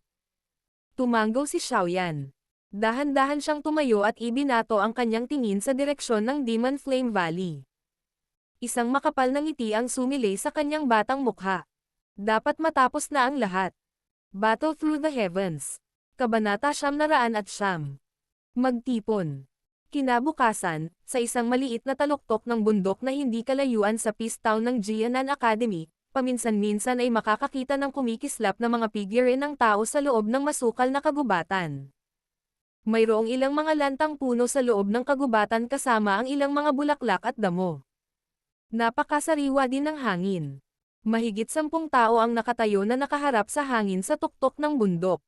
Tumanggaw si Xiaoyan. Dahan-dahan siyang tumayo at ibinato ang kanyang tingin sa direksyon ng Demon Flame Valley. Isang makapal na ngiti ang sumilay sa kanyang batang mukha. Dapat matapos na ang lahat. Battle Through the Heavens. Kabanata 909. Magtipon. Kinabukasan, sa isang maliit na taluktok ng bundok na hindi kalayuan sa Peace Town ng Jianan Academy, paminsan-minsan ay makakakita ng kumikislap na mga figure ng tao sa loob ng masukal na kagubatan. Mayroong ilang mga lantang puno sa loob ng kagubatan kasama ang ilang mga bulaklak at damo. Napakasariwa din ng hangin. Mahigit 10 tao ang nakatayo na nakaharap sa hangin sa tuktok ng bundok.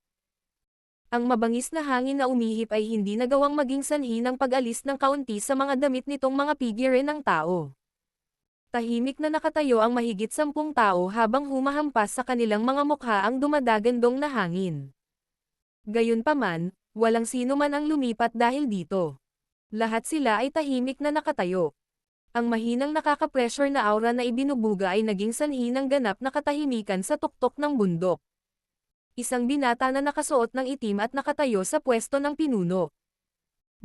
Ang mabangis na hangin na umihip ay hindi nagawang maging sanhi ng pag-alis ng kaunti sa mga damit nitong mga figure ng tao. Tahimik na nakatayo ang mahigit 10 tao habang humahampas sa kanilang mga mukha ang dumadagandong na hangin. Gayunpaman, walang sino man ang lumipat dahil dito. Lahat sila ay tahimik na nakatayo. Ang mahinang nakaka-pressure na aura na ibinubuga ay naging sanhi ng ganap na katahimikan sa tuktok ng bundok. Isang binata na nakasuot ng itim at nakatayo sa pwesto ng pinuno.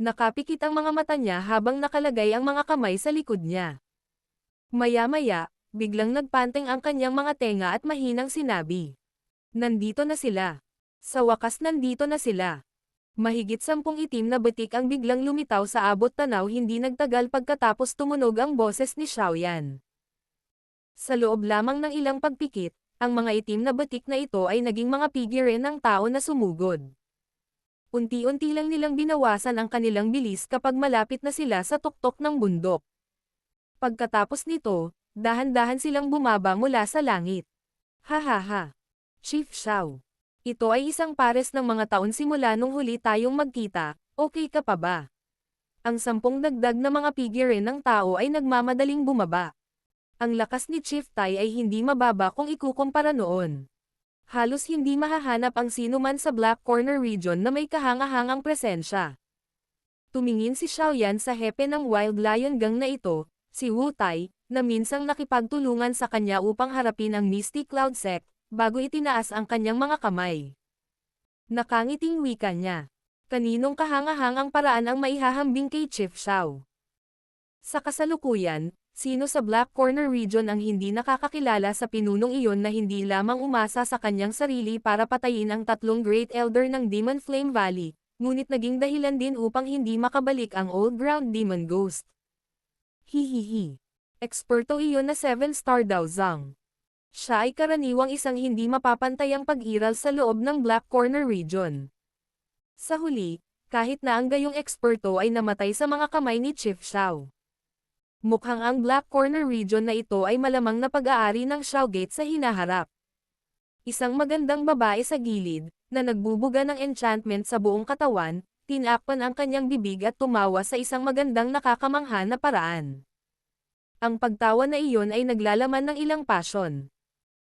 Nakapikit ang mga mata niya habang nakalagay ang mga kamay sa likod niya. Maya-maya, biglang nagpanteng ang kanyang mga tenga at mahinang sinabi. Nandito na sila. Sa wakas nandito na sila. Mahigit 10 itim na batik ang biglang lumitaw sa abot tanaw hindi nagtagal pagkatapos tumunog ang boses ni Xiaoyan. Sa loob lamang ng ilang pagpikit, ang mga itim na batik na ito ay naging mga figure ng tao na sumugod. Unti-unti lang nilang binawasan ang kanilang bilis kapag malapit na sila sa tuktok ng bundok. Pagkatapos nito, dahan-dahan silang bumaba mula sa langit. Hahaha. Chief Xiao. Ito ay isang pares ng mga taon simula nung huli tayong magkita, okay ka pa ba? Ang 10 dagdag na mga figure ng tao ay nagmamadaling bumaba. Ang lakas ni Chief Tai ay hindi mababa kung ikukumpara noon. Halos hindi mahahanap ang sinuman sa Black Corner region na may kahanga-hangang presensya. Tumingin si Xiaoyan sa hepe ng Wild Lion Gang na ito, si Wu Tai, na minsang nakipagtulungan sa kanya upang harapin ang Misty Cloud Sect, bago itinaas ang kanyang mga kamay. Nakangiting wika niya. Kaninong kahanga-hangang paraan ang maihahambing kay Chief Xiao? Sa kasalukuyan, sino sa Black Corner region ang hindi nakakakilala sa pinunong iyon na hindi lamang umasa sa kanyang sarili para patayin ang 3 Great Elder ng Demon Flame Valley, ngunit naging dahilan din upang hindi makabalik ang Old Ground Demon Ghost. Hihihi. Eksperto iyon na 7-star daw Zhang. Siya ay karaniwang isang hindi mapapantayang pag-iral sa loob ng Black Corner region. Sa huli, kahit na ang gayong eksperto ay namatay sa mga kamay ni Chief Xiao. Mukhang ang Black Corner region na ito ay malamang na pag-aari ng Xiao Gate sa hinaharap. Isang magandang babae sa gilid, na nagbubuga ng enchantment sa buong katawan, tinakpan ang kanyang bibig at tumawa sa isang magandang nakakamangha na paraan. Ang pagtawa na iyon ay naglalaman ng ilang passion.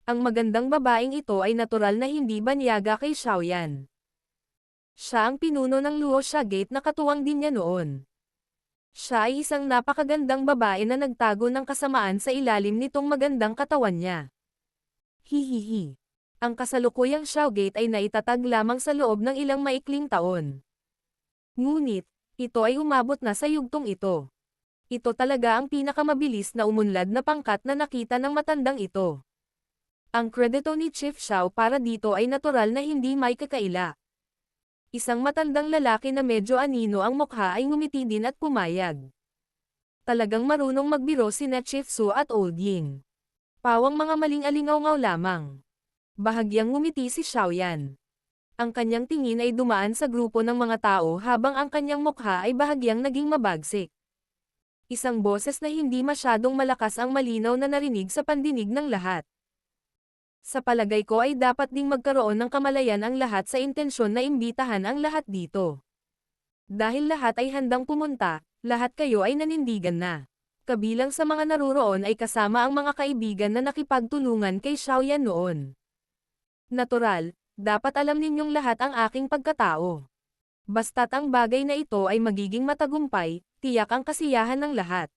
Ang magandang babaeng ito ay natural na hindi banyaga kay Xiaoyan. Siya ang pinuno ng Luoxia Gate na katuwang din niya noon. Siya ay isang napakagandang babae na nagtago ng kasamaan sa ilalim nitong magandang katawan niya. Hihihi. Ang kasalukuyang Xiao Gate ay naitatag lamang sa loob ng ilang maikling taon. Ngunit, ito ay umabot na sa yugtong ito. Ito talaga ang pinakamabilis na umunlad na pangkat na nakita ng matandang ito. Ang kredito ni Chief Xiao para dito ay natural na hindi may kakaila. Isang matandang lalaki na medyo anino ang mukha ay ngumiti din at pumayag. Talagang marunong magbiro sina Chief Su at Old Ying. Pawang mga maling alingaw-ngaw lamang. Bahagyang ngumiti si Xiaoyan. Ang kanyang tingin ay dumaan sa grupo ng mga tao habang ang kanyang mukha ay bahagyang naging mabagsik. Isang boses na hindi masyadong malakas ang malinaw na narinig sa pandinig ng lahat. Sa palagay ko ay dapat ding magkaroon ng kamalayan ang lahat sa intensyon na imbitahan ang lahat dito. Dahil lahat ay handang pumunta, lahat kayo ay nanindigan na. Kabilang sa mga naruroon ay kasama ang mga kaibigan na nakipagtulungan kay Xiaoyan noon. Natural, dapat alam ninyong lahat ang aking pagkatao. Basta't ang bagay na ito ay magiging matagumpay, tiyak ang kasiyahan ng lahat.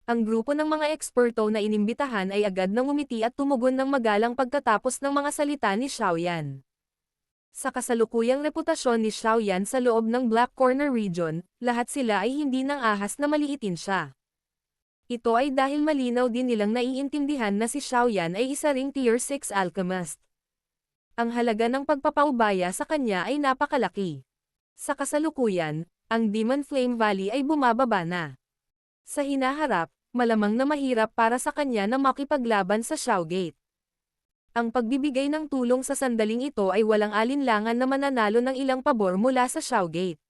Ang grupo ng mga eksperto na inimbitahan ay agad nang umiti at tumugon ng magalang pagkatapos ng mga salita ni Xiaoyan. Sa kasalukuyang reputasyon ni Xiaoyan sa loob ng Black Corner region, lahat sila ay hindi nang ahas na maliitin siya. Ito ay dahil malinaw din nilang naiintindihan na si Xiaoyan ay isa ring Tier 6 alchemist. Ang halaga ng pagpapaubaya sa kanya ay napakalaki. Sa kasalukuyan, ang Demon Flame Valley ay bumababa na. Sa hinaharap, malamang na mahirap para sa kanya na makipaglaban sa Xiao Gate. Ang pagbibigay ng tulong sa sandaling ito ay walang alinlangan na mananalo ng ilang pabor mula sa Xiao Gate.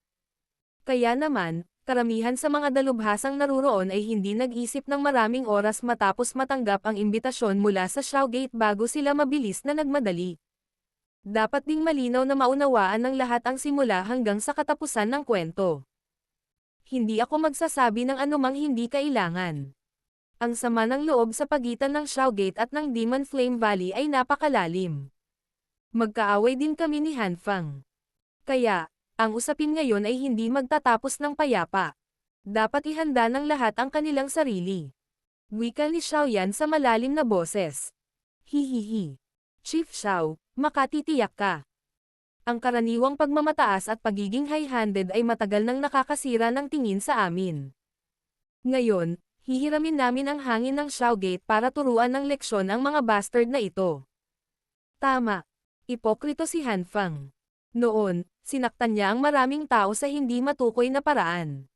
Kaya naman, karamihan sa mga dalubhasang naruroon ay hindi nag-isip ng maraming oras matapos matanggap ang imbitasyon mula sa Xiao Gate bago sila mabilis na nagmadali. Dapat ding malinaw na maunawaan ng lahat ang simula hanggang sa katapusan ng kwento. Hindi ako magsasabi ng anumang hindi kailangan. Ang sama ng loob sa pagitan ng Xiao Gate at ng Demon Flame Valley ay napakalalim. Magkaaway din kami ni Han Fang. Kaya, ang usapin ngayon ay hindi magtatapos ng payapa. Dapat ihanda ng lahat ang kanilang sarili. Wika ni Xiaoyan sa malalim na boses. Hihihi. Chief Xiao, makatitiyak ka. Ang karaniwang pagmamataas at pagiging high-handed ay matagal nang nakakasira ng tingin sa amin. Ngayon, hihiramin namin ang hangin ng Xiao Gate para turuan ng leksyon ang mga bastard na ito. Tama. Ipokrito si Han Fang. Noon, sinaktan niya ang maraming tao sa hindi matukoy na paraan.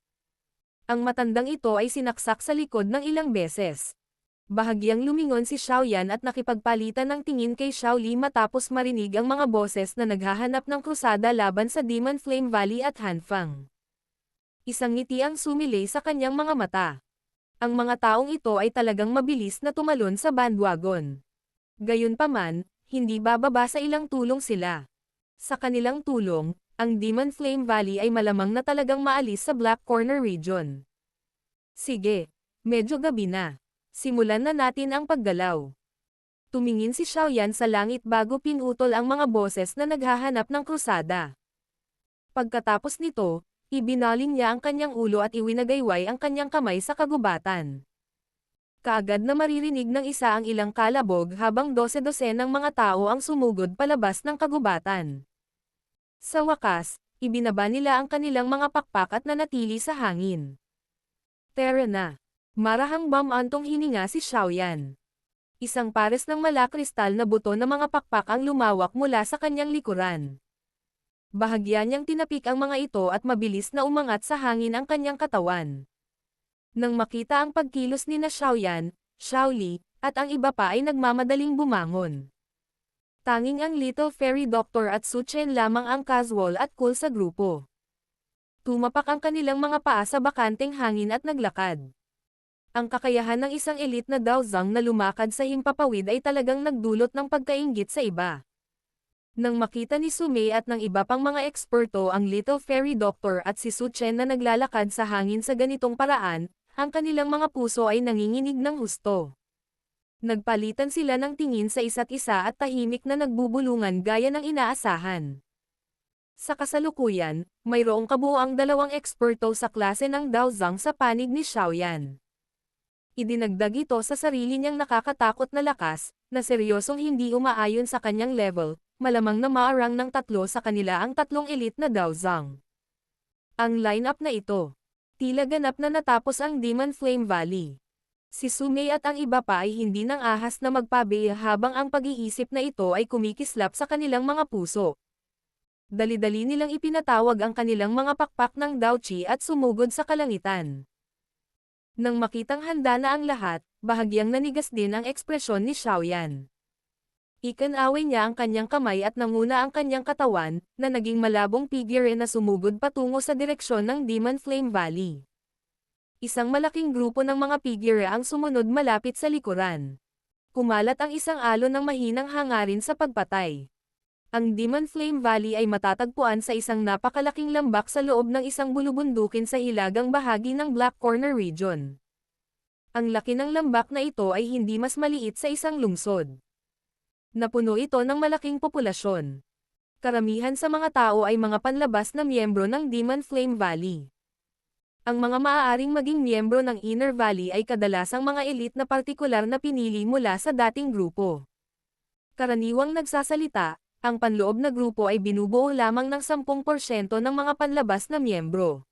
Ang matandang ito ay sinaksak sa likod ng ilang beses. Bahagyang lumingon si Xiaoyan at nakipagpalitan ng tingin kay Xiao Li matapos marinig ang mga boses na naghahanap ng krusada laban sa Demon Flame Valley at Han Fang. Isang ngiti ang sumilay sa kanyang mga mata. Ang mga taong ito ay talagang mabilis na tumalon sa bandwagon. Gayunpaman, hindi bababa sa ilang tulong sila. Sa kanilang tulong, ang Demon Flame Valley ay malamang na talagang maalis sa Black Corner region. Sige, medyo gabi na. Simulan na natin ang paggalaw. Tumingin si Xiaoyan sa langit bago pinutol ang mga boses na naghahanap ng krusada. Pagkatapos nito, ibinaling niya ang kanyang ulo at iwinagayway ang kanyang kamay sa kagubatan. Kaagad na maririnig ng isa ang ilang kalabog habang dose-dose ng mga tao ang sumugod palabas ng kagubatan. Sa wakas, ibinaba nila ang kanilang mga pakpak at nanatili sa hangin. Tara na. Marahang bamantong hininga si Xiaoyan. Isang pares ng malakristal na buto na mga pakpak ang lumawak mula sa kanyang likuran. Bahagya niyang tinapik ang mga ito at mabilis na umangat sa hangin ang kanyang katawan. Nang makita ang pagkilos ni na Xiaoyan, Xiaoli, at ang iba pa ay nagmamadaling bumangon. Tanging ang Little Fairy Doctor at Su Chen lamang ang casual at cool sa grupo. Tumapak ang kanilang mga paa sa bakanteng hangin at naglakad. Ang kakayahan ng isang elite na Daozang na lumakad sa himpapawid ay talagang nagdulot ng pagkainggit sa iba. Nang makita ni Su Mei at ng iba pang mga eksperto ang Little Fairy Doctor at si Su Chen na naglalakad sa hangin sa ganitong paraan, ang kanilang mga puso ay nanginginig ng husto. Nagpalitan sila ng tingin sa isa't isa at tahimik na nagbubulungan gaya ng inaasahan. Sa kasalukuyan, mayroong kabuuang 2 eksperto sa klase ng Daozang sa panig ni Xiaoyan. Idinagdag ito sa sarili niyang nakakatakot na lakas, na seryosong hindi umaayon sa kanyang level, malamang na maarang ng 3 sa kanila ang 3 elite na Daozang. Ang lineup na ito. Tila ganap na natapos ang Demon Flame Valley. Si Su Mei at ang iba pa ay hindi nang ahas na magpabiya habang ang pag-iisip na ito ay kumikislap sa kanilang mga puso. Dali-dali nilang ipinatawag ang kanilang mga pakpak ng Daochi at sumugod sa kalangitan. Nang makitang handa na ang lahat, bahagyang nanigas din ang ekspresyon ni Xiaoyan. Ikinaway niya ang kanyang kamay at nanguna ang kanyang katawan, na naging malabong figure na sumugod patungo sa direksyon ng Demon Flame Valley. Isang malaking grupo ng mga figure ang sumunod malapit sa likuran. Kumalat ang isang alon ng mahinang hangarin sa pagpatay. Ang Demon Flame Valley ay matatagpuan sa isang napakalaking lambak sa loob ng isang bulubundukin sa hilagang bahagi ng Black Corner region. Ang laki ng lambak na ito ay hindi mas maliit sa isang lungsod. Napuno ito ng malaking populasyon. Karamihan sa mga tao ay mga panlabas na miyembro ng Demon Flame Valley. Ang mga maaaring maging miyembro ng Inner Valley ay kadalasang mga elite na partikular na pinili mula sa dating grupo. Karaniwang nagsasalita, ang panloob na grupo ay binubuo lamang ng 10% ng mga panlabas na miyembro.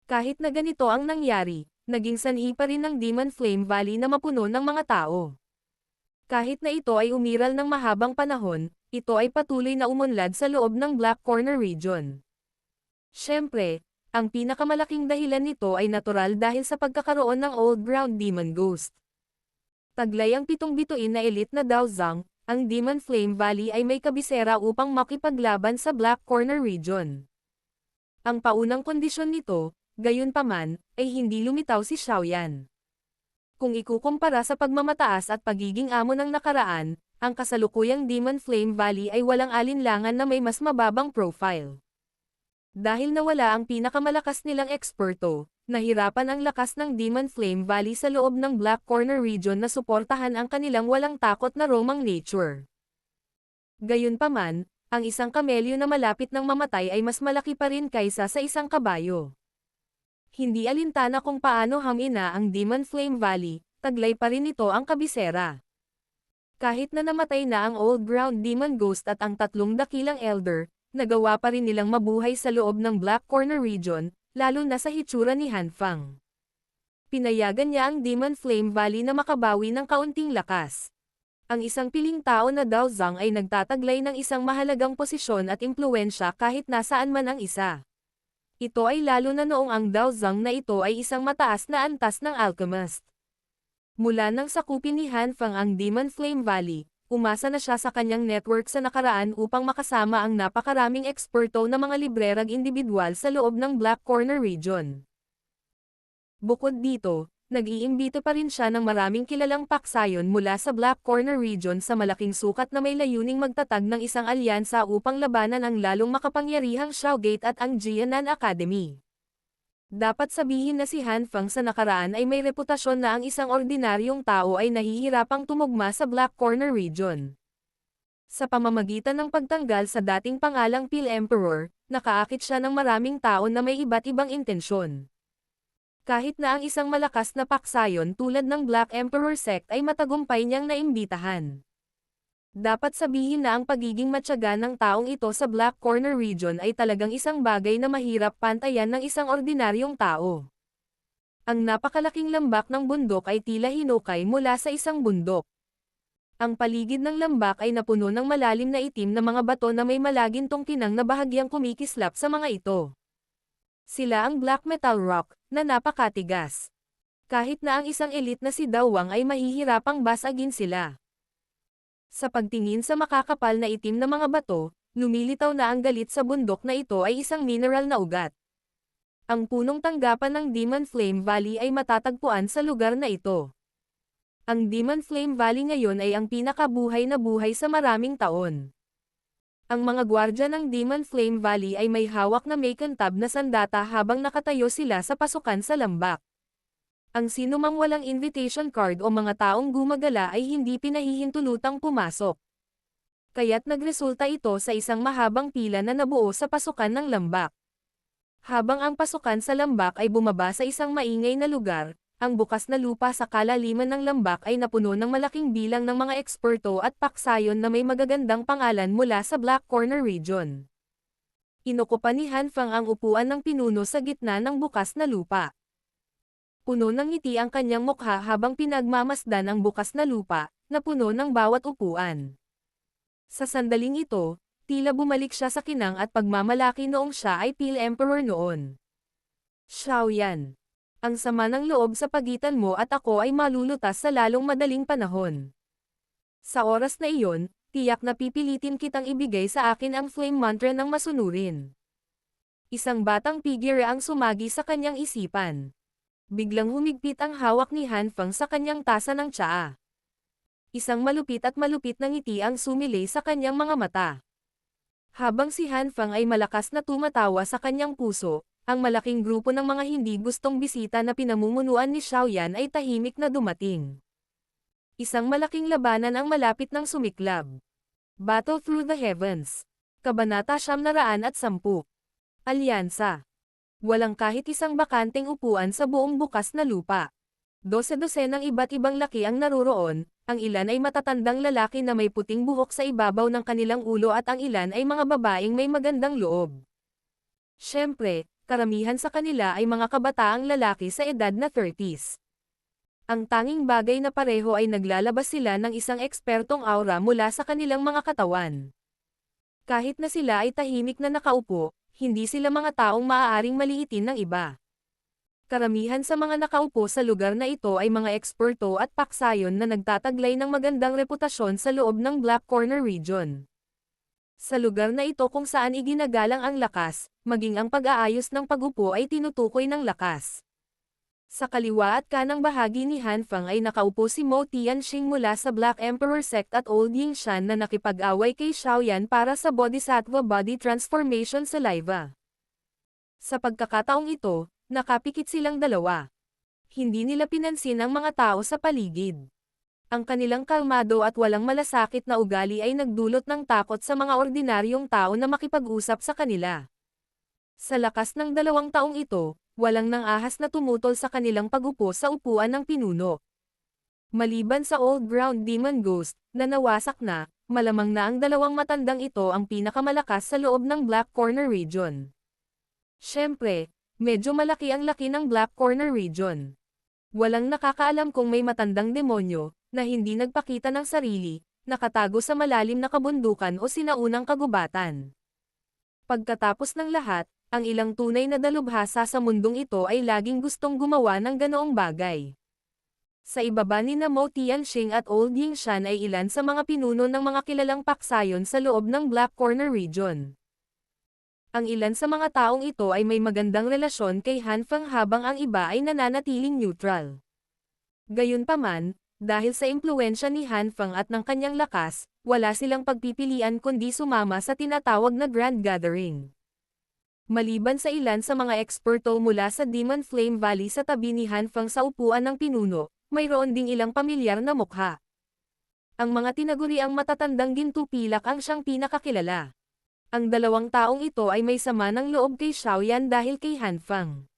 Kahit na ganito ang nangyari, naging sanhi pa rin ng Demon Flame Valley na mapuno ng mga tao. Kahit na ito ay umiral ng mahabang panahon, ito ay patuloy na umunlad sa loob ng Black Corner region. Siyempre, ang pinakamalaking dahilan nito ay natural dahil sa pagkakaroon ng Old Ground Demon Ghost. Taglay ang 7 bituin na elite na Daozang, ang Demon Flame Valley ay may kabisera upang makipaglaban sa Black Corner region. Ang paunang kondisyon nito, gayunpaman, ay hindi lumitaw si Xiaoyan. Kung ikukumpara sa pagmamataas at pagiging amo ng nakaraan, ang kasalukuyang Demon Flame Valley ay walang alinlangan na may mas mababang profile. Dahil nawala ang pinakamalakas nilang eksperto, nahirapan ang lakas ng Demon Flame Valley sa loob ng Black Corner region na suportahan ang kanilang walang takot na romang nature. Gayunpaman, ang isang kamelyo na malapit ng mamatay ay mas malaki pa rin kaysa sa isang kabayo. Hindi alintana kung paano hamina ang Demon Flame Valley, taglay pa rin ito ang kabisera. Kahit na namatay na ang Old Ground Demon Ghost at ang 3 dakilang Elder, nagawa pa rin nilang mabuhay sa loob ng Black Corner region, lalo na sa hitsura ni Han Fang. Pinayagan niya ang Demon Flame Valley na makabawi ng kaunting lakas. Ang isang piling tao na Daozang ay nagtataglay ng isang mahalagang posisyon at impluwensya kahit nasaan man ang isa. Ito ay lalo na noong ang Daozang na ito ay isang mataas na antas ng alchemist. Mula nang sakupin ni Han Fang ang Demon Flame Valley, umasa na siya sa kanyang network sa nakaraan upang makasama ang napakaraming eksperto na mga librerang individual sa loob ng Black Corner region. Bukod dito, nag-iimbito pa rin siya ng maraming kilalang paksayon mula sa Black Corner region sa malaking sukat na may layuning magtatag ng isang alyansa upang labanan ang lalong makapangyarihang Shougate at ang Jianan Academy. Dapat sabihin na si Han Feng sa nakaraan ay may reputasyon na ang isang ordinaryong tao ay nahihirapang tumugma sa Black Corner region. Sa pamamagitan ng pagtanggal sa dating pangalang Pil Emperor, nakaakit siya ng maraming tao na may iba't ibang intensyon. Kahit na ang isang malakas na paksayon tulad ng Black Emperor Sect ay matagumpay niyang naimbitahan. Dapat sabihin na ang pagiging matyaga ng taong ito sa Black Corner region ay talagang isang bagay na mahirap pantayan ng isang ordinaryong tao. Ang napakalaking lambak ng bundok ay tila hinukay mula sa isang bundok. Ang paligid ng lambak ay napuno ng malalim na itim na mga bato na may malagintong kinang na bahagyang kumikislap sa mga ito. Sila ang black metal rock, na napakatigas. Kahit na ang isang elite na si Dawang ay mahihirapang basagin sila. Sa pagtingin sa makakapal na itim na mga bato, lumilitaw na ang galit sa bundok na ito ay isang mineral na ugat. Ang punong tanggapan ng Demon Flame Valley ay matatagpuan sa lugar na ito. Ang Demon Flame Valley ngayon ay ang pinakabuhay na buhay sa maraming taon. Ang mga gwardya ng Demon Flame Valley ay may hawak na Makentab na sandata habang nakatayo sila sa pasukan sa lambak. Ang sinumang walang invitation card o mga taong gumagala ay hindi pinahihintulutang pumasok. Kaya't nagresulta ito sa isang mahabang pila na nabuo sa pasukan ng lambak. Habang ang pasukan sa lambak ay bumaba sa isang maingay na lugar, ang bukas na lupa sa kalaliman ng lambak ay napuno ng malaking bilang ng mga eksperto at paksayon na may magagandang pangalan mula sa Black Corner region. Inokupa ni Han Feng ang upuan ng pinuno sa gitna ng bukas na lupa. Puno ng ngiti ang kanyang mukha habang pinagmamasdan ang bukas na lupa, na puno ng bawat upuan. Sa sandaling ito, tila bumalik siya sa kinang at pagmamalaki noong siya ay Pil Emperor noon. Xiaoyan. Ang sama ng loob sa pagitan mo at ako ay malulutas sa lalong madaling panahon. Sa oras na iyon, tiyak na pipilitin kitang ibigay sa akin ang flame mantra ng masunurin. Isang batang figure ang sumagi sa kanyang isipan. Biglang humigpit ang hawak ni Han Feng sa kanyang tasa ng tsaa. Isang malupit na ngiti ang sumilay sa kanyang mga mata. Habang si Han Feng ay malakas na tumatawa sa kanyang puso, ang malaking grupo ng mga hindi gustong bisita na pinamumunuan ni Xiaoyan ay tahimik na dumating. Isang malaking labanan ang malapit ng sumiklab. Battle Through the Heavens. Kabanata 910. Alyansa. Walang kahit isang bakanteng upuan sa buong bukas na lupa. 12 ng iba't ibang laki ang naroroon, ang ilan ay matatandang lalaki na may puting buhok sa ibabaw ng kanilang ulo at ang ilan ay mga babaeng may magandang loob. Siyempre, karamihan sa kanila ay mga kabataang lalaki sa edad na 30s. Ang tanging bagay na pareho ay naglalabas sila ng isang ekspertong aura mula sa kanilang mga katawan. Kahit na sila ay tahimik na nakaupo, hindi sila mga taong maaaring maliitin ng iba. Karamihan sa mga nakaupo sa lugar na ito ay mga eksperto at paksayon na nagtataglay ng magandang reputasyon sa loob ng Black Corner region. Sa lugar na ito kung saan iginagalang ang lakas, maging ang pag-aayos ng pagupo ay tinutukoy ng lakas. Sa kaliwa at kanang bahagi ni Han Feng ay nakaupo si Mo Tianxing mula sa Black Emperor Sect at Old Yingshan na nakipag-away kay Xiaoyan para sa Bodhisattva Body Transformation sa Laiva. Sa pagkakataong ito, nakapikit silang dalawa. Hindi nila pinansin ang mga tao sa paligid. Ang kanilang kalmado at walang malasakit na ugali ay nagdulot ng takot sa mga ordinaryong tao na makipag-usap sa kanila. Sa lakas ng 2 taong ito, walang nang ahas na tumutol sa kanilang pagupo sa upuan ng pinuno. Maliban sa Old Ground Demon Ghost, na nawasak na, malamang na ang 2 matandang ito ang pinakamalakas sa loob ng Black Corner region. Siyempre, medyo malaki ang laki ng Black Corner region. Walang nakakaalam kung may matandang demonyo, na hindi nagpakita ng sarili, nakatago sa malalim na kabundukan o sinaunang kagubatan. Pagkatapos ng lahat, ang ilang tunay na dalubhasa sa mundong ito ay laging gustong gumawa ng ganoong bagay. Sa ibaba ni na Mo Tianxing at Old Yingshan ay ilan sa mga pinuno ng mga kilalang paksayon sa loob ng Black Corner region. Ang ilan sa mga taong ito ay may magandang relasyon kay Han Feng habang ang iba ay nananatiling neutral. Gayunpaman, dahil sa impluwensya ni Han Feng at ng kanyang lakas, wala silang pagpipilian kundi sumama sa tinatawag na Grand Gathering. Maliban sa ilan sa mga eksperto mula sa Demon Flame Valley sa tabi ni Han Feng sa upuan ng pinuno, mayroon ding ilang pamilyar na mukha. Ang mga tinaguriang matatandang gintupilak ang siyang pinakakilala. Ang dalawang taong ito ay may sama ng loob kay Xiaoyan dahil kay Han Feng.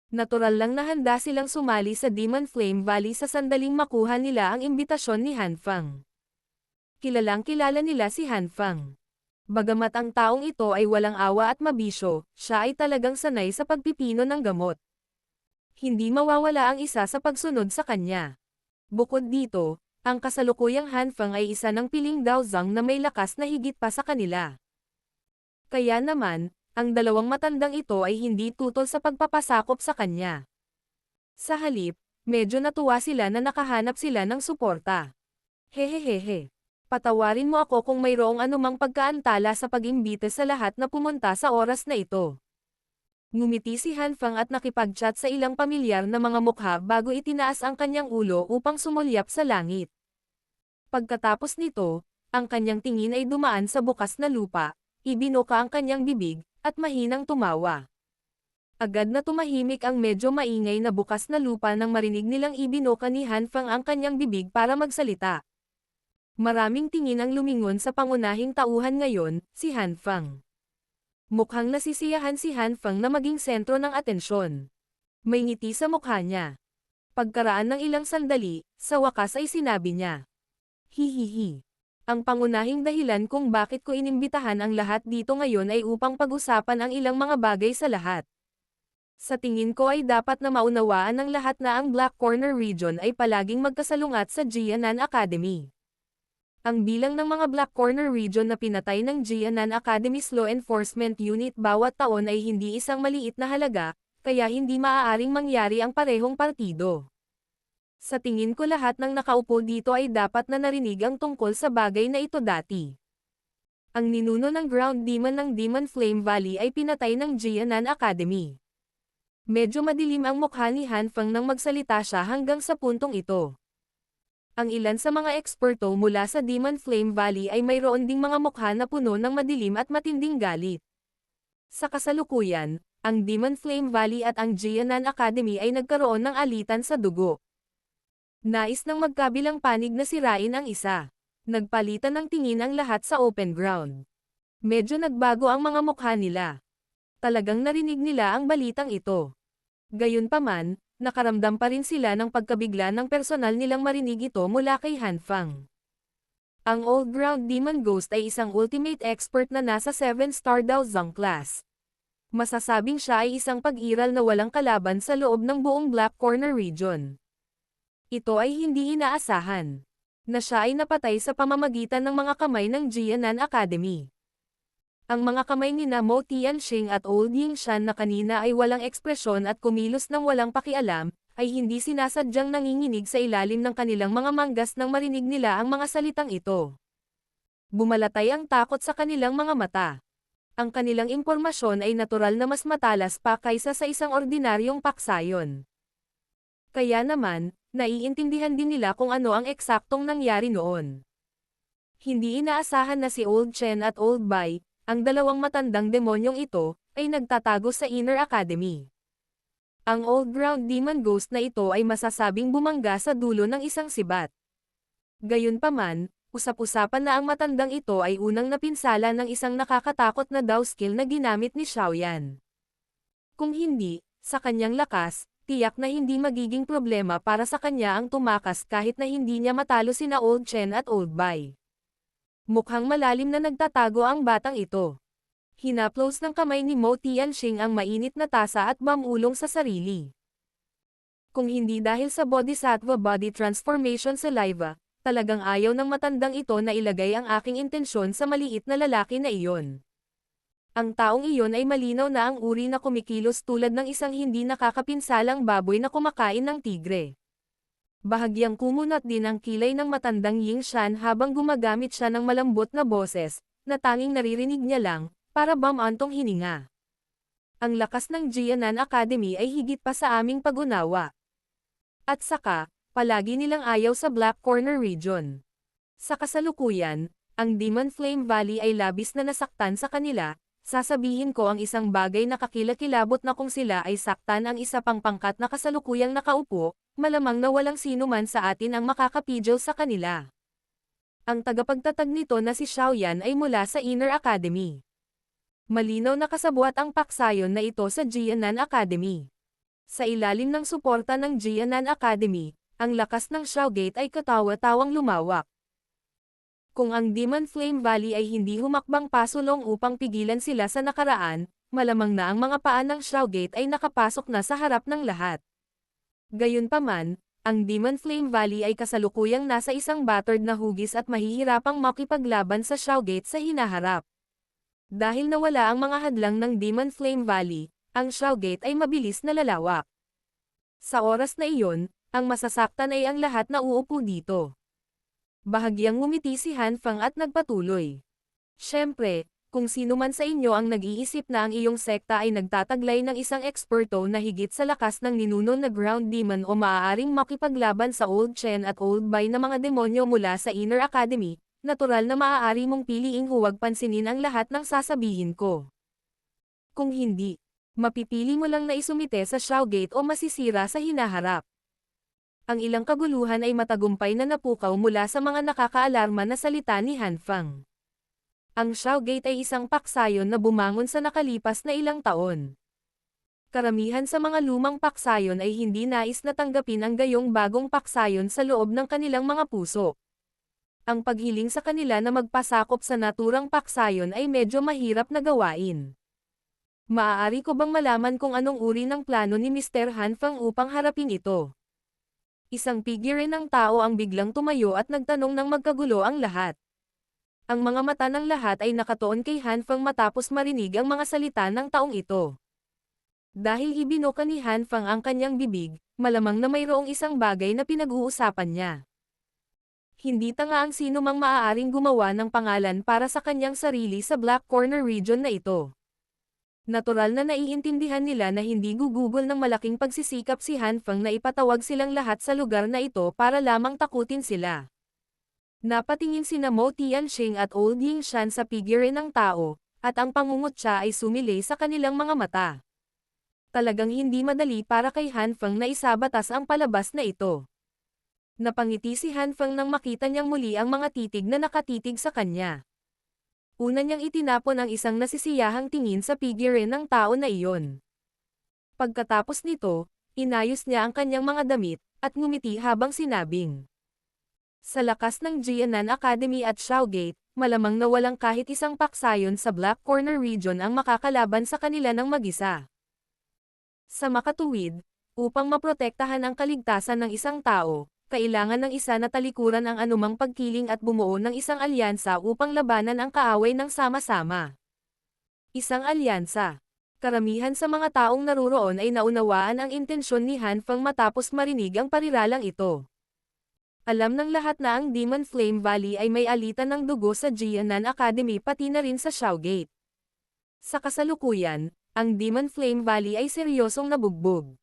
Natural lang na handa silang sumali sa Demon Flame Valley sa sandaling makuha nila ang imbitasyon ni Han Feng. Kilalang kilala nila si Han Feng. Bagamat ang taong ito ay walang awa at mabisyo, siya ay talagang sanay sa pagpipino ng gamot. Hindi mawawala ang isa sa pagsunod sa kanya. Bukod dito, ang kasalukuyang Han Feng ay isa ng piling Daozang na may lakas na higit pa sa kanila. Kaya naman, ang dalawang matandang ito ay hindi tutol sa pagpapasakop sa kanya. Sa halip, medyo natuwa sila na nakahanap sila ng suporta. Hehehehe. Patawarin mo ako kung mayroong anumang pagkaantala sa pag-imbita sa lahat na pumunta sa oras na ito. Ngumiti si Han Feng at nakipag-chat sa ilang pamilyar na mga mukha bago itinaas ang kanyang ulo upang sumulyap sa langit. Pagkatapos nito, ang kanyang tingin ay dumaan sa bukas na lupa, ibinuka ang kanyang bibig, at mahinang tumawa. Agad na tumahimik ang medyo maingay na bukas na lupa nang marinig nilang ibinuka ni Han Feng ang kanyang bibig para magsalita. Maraming tingin ang lumingon sa pangunahing tauhan ngayon, si Han Feng. Mukhang nasisiyahan si Han Feng na maging sentro ng atensyon. May ngiti sa mukha niya. Pagkaraan ng ilang sandali, sa wakas ay sinabi niya. Hihihi. Ang pangunahing dahilan kung bakit ko inimbitahan ang lahat dito ngayon ay upang pag-usapan ang ilang mga bagay sa lahat. Sa tingin ko ay dapat na maunawaan ng lahat na ang Black Corner Region ay palaging magkasalungat sa Jianan Academy. Ang bilang ng mga Black Corner Region na pinatay ng Jianan Academy's Law Enforcement Unit bawat taon ay hindi isang maliit na halaga, kaya hindi maaaring mangyari ang parehong partido. Sa tingin ko lahat ng nakaupo dito ay dapat na narinig ang tungkol sa bagay na ito dati. Ang ninuno ng Ground Demon ng Demon Flame Valley ay pinatay ng Jianan Academy. Medyo madilim ang mukha ni Han Feng nang magsalita siya hanggang sa puntong ito. Ang ilan sa mga eksperto mula sa Demon Flame Valley ay mayroon ding mga mukha na puno ng madilim at matinding galit. Sa kasalukuyan, ang Demon Flame Valley at ang Jianan Academy ay nagkaroon ng alitan sa dugo. Nais ng magkabilang panig na sirain ang isa. Nagpalitan ng tingin ang lahat sa open ground. Medyo nagbago ang mga mukha nila. Talagang narinig nila ang balitang ito. Gayunpaman, nakaramdam pa rin sila ng pagkabigla ng personal nilang marinig ito mula kay Han Feng. Ang Old Ground Demon Ghost ay isang ultimate expert na nasa 7-star Daozang class. Masasabing siya ay isang pag-iral na walang kalaban sa loob ng buong Black Corner Region. Ito ay hindi inaasahan. Na siya ay napatay sa pamamagitan ng mga kamay ng Jianan Academy. Ang mga kamay ni Mo Tianxing at Old Yingshan na kanina ay walang ekspresyon at kumilos ng walang pakialam, ay hindi sinasadyang nanginginig sa ilalim ng kanilang mga manggas nang marinig nila ang mga salitang ito. Bumalatay ang takot sa kanilang mga mata. Ang kanilang impormasyon ay natural na mas matalas pa kaysa sa isang ordinaryong paksayon. Kaya naman, naiintindihan din nila kung ano ang eksaktong nangyari noon. Hindi inaasahan na si Old Chen at Old Bai, ang dalawang matandang demonyong ito, ay nagtatago sa Inner Academy. Ang Old Ground Demon Ghost na ito ay masasabing bumangga sa dulo ng isang sibat. Gayunpaman, usap-usapan na ang matandang ito ay unang napinsala ng isang nakakatakot na Dao skill na ginamit ni Xiaoyan. Kung hindi, sa kanyang lakas, tiyak na hindi magiging problema para sa kanya ang tumakas kahit na hindi niya matalo sina Old Chen at Old Bai. Mukhang malalim na nagtatago ang batang ito. Hinaplos ng kamay ni Mo Tianxing ang mainit na tasa at mamulong sa sarili. Kung hindi dahil sa Bodhisattva body transformation saliva, talagang ayaw ng matandang ito na ilagay ang aking intensyon sa maliit na lalaki na iyon. Ang taong iyon ay malinaw na ang uri na kumikilos tulad ng isang hindi nakakapinsalang baboy na kumakain ng tigre. Bahagyang kumunat din ang kilay ng matandang Yingshan habang gumagamit siya ng malambot na boses, na tanging naririnig niya lang, para bamantong hininga. Ang lakas ng Jianan Academy ay higit pa sa aming pag-unawa. At saka, palagi nilang ayaw sa Black Corner region. Sa kasalukuyan, ang Demon Flame Valley ay labis na nasaktan sa kanila. Sasabihin ko ang isang bagay na kakilakilabot na kung sila ay saktan ang isa pang pangkat na kasalukuyang nakaupo, malamang na walang sino man sa atin ang makakapigil sa kanila. Ang tagapagtatag nito na si Xiaoyan ay mula sa Inner Academy. Malinaw na kasabwat ang paksayon na ito sa Jianan Academy. Sa ilalim ng suporta ng Jianan Academy, ang lakas ng Xiaogate ay katawa-tawang lumawak. Kung ang Demon Flame Valley ay hindi humakbang pasulong upang pigilan sila sa nakaraan, malamang na ang mga paa ng Xiaogate ay nakapasok na sa harap ng lahat. Gayunpaman, ang Demon Flame Valley ay kasalukuyang nasa isang battered na hugis at mahihirapang makipaglaban sa Xiaogate sa hinaharap. Dahil nawala ang mga hadlang ng Demon Flame Valley, ang Xiaogate ay mabilis na lalawak. Sa oras na iyon, ang masasaktan ay ang lahat na uupo dito. Bahagyang ngumiti si Han Fang at nagpatuloy. Siyempre, kung sino man sa inyo ang nag-iisip na ang iyong sekta ay nagtataglay ng isang eksperto na higit sa lakas ng ninuno na ground demon o maaaring makipaglaban sa Old Chen at Old Bai na mga demonyo mula sa Inner Academy, natural na maaari mong piliing huwag pansinin ang lahat ng sasabihin ko. Kung hindi, mapipili mo lang na isumite sa Xiaogate o masisira sa hinaharap. Ang ilang kaguluhan ay matagumpay na napukaw mula sa mga nakakaalarma na salita ni Han Fang. Ang Xiaogate ay isang paksayon na bumangon sa nakalipas na ilang taon. Karamihan sa mga lumang paksayon ay hindi nais na tanggapin ang gayong bagong paksayon sa loob ng kanilang mga puso. Ang paghiling sa kanila na magpasakop sa naturang paksayon ay medyo mahirap na gawain. Maaari ko bang malaman kung anong uri ng plano ni Mr. Han Fang upang harapin ito? Isang figure ng tao ang biglang tumayo at nagtanong ng magkagulo ang lahat. Ang mga mata ng lahat ay nakatuon kay Han Fang matapos marinig ang mga salita ng taong ito. Dahil ibinoka ni Han Fang ang kanyang bibig, malamang na mayroong isang bagay na pinag-uusapan niya. Hindi tanga ang sino mang maaaring gumawa ng pangalan para sa kanyang sarili sa Black Corner region na ito. Natural na naiintindihan nila na hindi gugugol ng malaking pagsisikap si Han Fang na ipatawag silang lahat sa lugar na ito para lamang takutin sila. Napatingin sina Mo Tianxing at Old Yingshan sa figure ng tao, at ang pangungutya ay sumilay sa kanilang mga mata. Talagang hindi madali para kay Han Fang na isabatas ang palabas na ito. Napangiti si Han Fang nang makita niyang muli ang mga titig na nakatitig sa kanya. Una niyang itinapon ang isang nasisiyahang tingin sa figure ng tao na iyon. Pagkatapos nito, inayos niya ang kanyang mga damit, at ngumiti habang sinabing, sa lakas ng Jianan Academy at Xiaogate, malamang na walang kahit isang paksayon sa Black Corner region ang makakalaban sa kanila ng mag-isa. Sa makatuwid, upang maprotektahan ang kaligtasan ng isang tao, kailangan ng isa na talikuran ang anumang pagkiling at bumuo ng isang alyansa upang labanan ang kaaway ng sama-sama. Isang alyansa. Karamihan sa mga taong naruroon ay naunawaan ang intensyon ni Han Fang matapos marinig ang pariralang ito. Alam ng lahat na ang Demon Flame Valley ay may alitan ng dugo sa Jianan Academy pati na rin sa Xiaogate. Sa kasalukuyan, ang Demon Flame Valley ay seryosong nabugbog.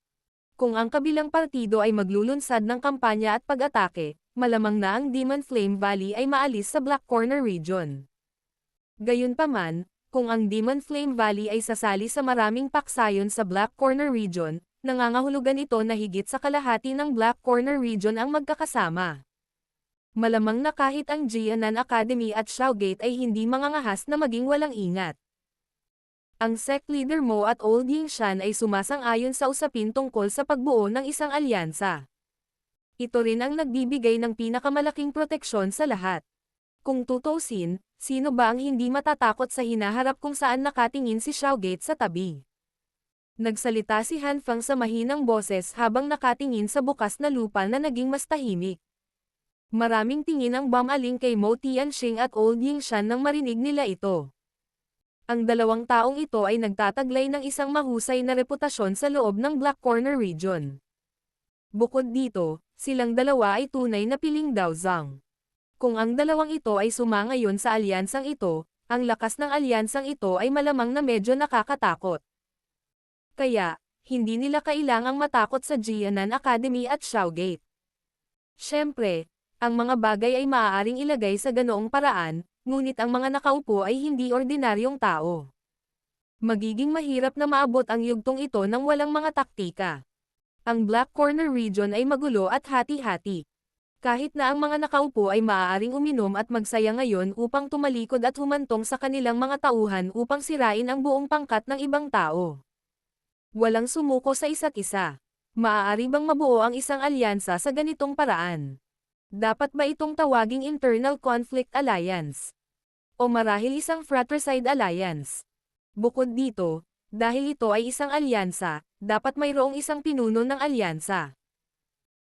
Kung ang kabilang partido ay maglulunsad ng kampanya at pag-atake, malamang na ang Demon Flame Valley ay maalis sa Black Corner region. Gayunpaman, kung ang Demon Flame Valley ay sasali sa maraming paksayon sa Black Corner region, nangangahulugan ito na higit sa kalahati ng Black Corner region ang magkakasama. Malamang na kahit ang Jianan Academy at Xiaogate ay hindi mangangahas na maging walang ingat. Ang sect leader Mo at Old Yingshan ay sumasang-ayon sa usapin tungkol sa pagbuo ng isang alyansa. Ito rin ang nagbibigay ng pinakamalaking proteksyon sa lahat. Kung tutuusin, sino ba ang hindi matatakot sa hinaharap kung saan nakatingin si Xiaogate sa tabi? Nagsalita si Han Fang sa mahinang boses habang nakatingin sa bukas na lupa na naging mas tahimik. Maraming tingin ang bumaling kay Mo Tianxing at Old Yingshan nang marinig nila ito. Ang dalawang taong ito ay nagtataglay ng isang mahusay na reputasyon sa loob ng Black Corner region. Bukod dito, silang dalawa ay tunay na piling daozang. Kung ang dalawang ito ay sumangayon sa alyansang ito, ang lakas ng alyansang ito ay malamang na medyo nakakatakot. Kaya, hindi nila kailangang matakot sa Jianan Academy at Xiaogate. Siyempre, ang mga bagay ay maaaring ilagay sa ganoong paraan, ngunit ang mga nakaupo ay hindi ordinaryong tao. Magiging mahirap na maabot ang yugtong ito nang walang mga taktika. Ang Black Corner region ay magulo at hati-hati. Kahit na ang mga nakaupo ay maaaring uminom at magsaya ngayon upang tumalikod at humantong sa kanilang mga tauhan upang sirain ang buong pangkat ng ibang tao. Walang sumuko sa isa't isa. Maaari bang mabuo ang isang alyansa sa ganitong paraan? Dapat ba itong tawaging Internal Conflict Alliance? O marahil isang Fratricide Alliance? Bukod dito, dahil ito ay isang alyansa, dapat mayroong isang pinuno ng alyansa.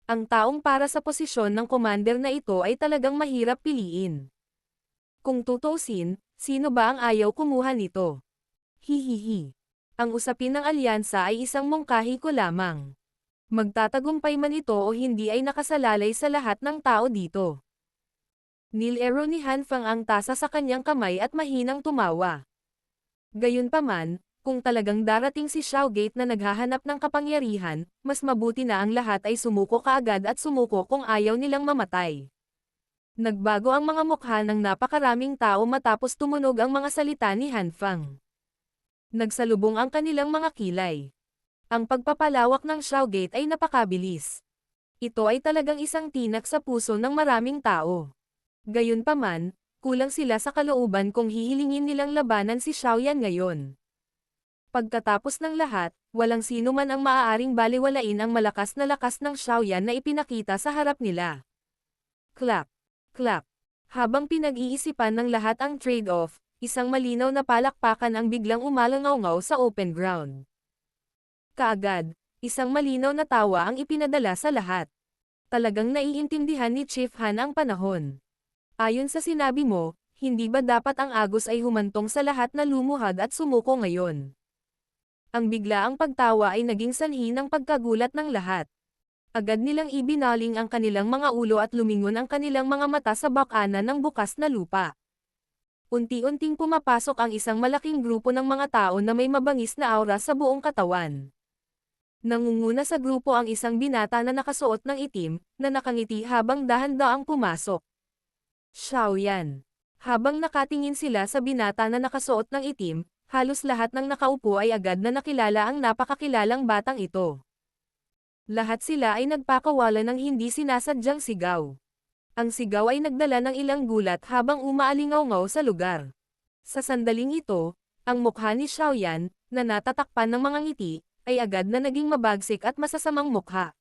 Ang taong para sa posisyon ng commander na ito ay talagang mahirap piliin. Kung tutuusin, sino ba ang ayaw kumuha nito? Hihihi. Ang usapin ng alyansa ay isang mungkahi ko lamang. Magtatagumpay man ito o hindi ay nakasalalay sa lahat ng tao dito. Nilero ni Han Fang ang tasa sa kanyang kamay at mahinang tumawa. Gayunpaman, kung talagang darating si Xiaogate na naghahanap ng kapangyarihan, mas mabuti na ang lahat ay sumuko kaagad at sumuko kung ayaw nilang mamatay. Nagbago ang mga mukha ng napakaraming tao matapos tumunog ang mga salita ni Han Fang. Nagsalubong ang kanilang mga kilay. Ang pagpapalawak ng Xiaogate ay napakabilis. Ito ay talagang isang tinak sa puso ng maraming tao. Gayunpaman, kulang sila sa kalooban kung hihilingin nilang labanan si Xiaoyan ngayon. Pagkatapos ng lahat, walang sino man ang maaaring baliwalain ang malakas na lakas ng Xiaoyan na ipinakita sa harap nila. Clap. Clap. Habang pinag-iisipan ng lahat ang trade-off, isang malinaw na palakpakan ang biglang umalangaw-ngaw sa open ground. Kaagad, isang malinaw na tawa ang ipinadala sa lahat. Talagang naiintindihan ni Chief Han ang panahon. Ayon sa sinabi mo, hindi ba dapat ang Agos ay humantong sa lahat na lumuhad at sumuko ngayon? Ang biglaang pagtawa ay naging sanhi ng pagkagulat ng lahat. Agad nilang ibinaling ang kanilang mga ulo at lumingon ang kanilang mga mata sa bakana ng bukas na lupa. Unti-unting pumapasok ang isang malaking grupo ng mga tao na may mabangis na aura sa buong katawan. Nangunguna sa grupo ang isang binata na nakasuot ng itim, na nakangiti habang dahan-daang pumasok. Xiaoyan. Habang nakatingin sila sa binata na nakasuot ng itim, halos lahat ng nakaupo ay agad na nakilala ang napakakilalang batang ito. Lahat sila ay nagpakawala ng hindi sinasadyang sigaw. Ang sigaw ay nagdala ng ilang gulat habang umaalingaw-ngaw sa lugar. Sa sandaling ito, ang mukha ni Xiaoyan, na natatakpan ng mga ngiti, ay agad na naging mabagsik at masasamang mukha.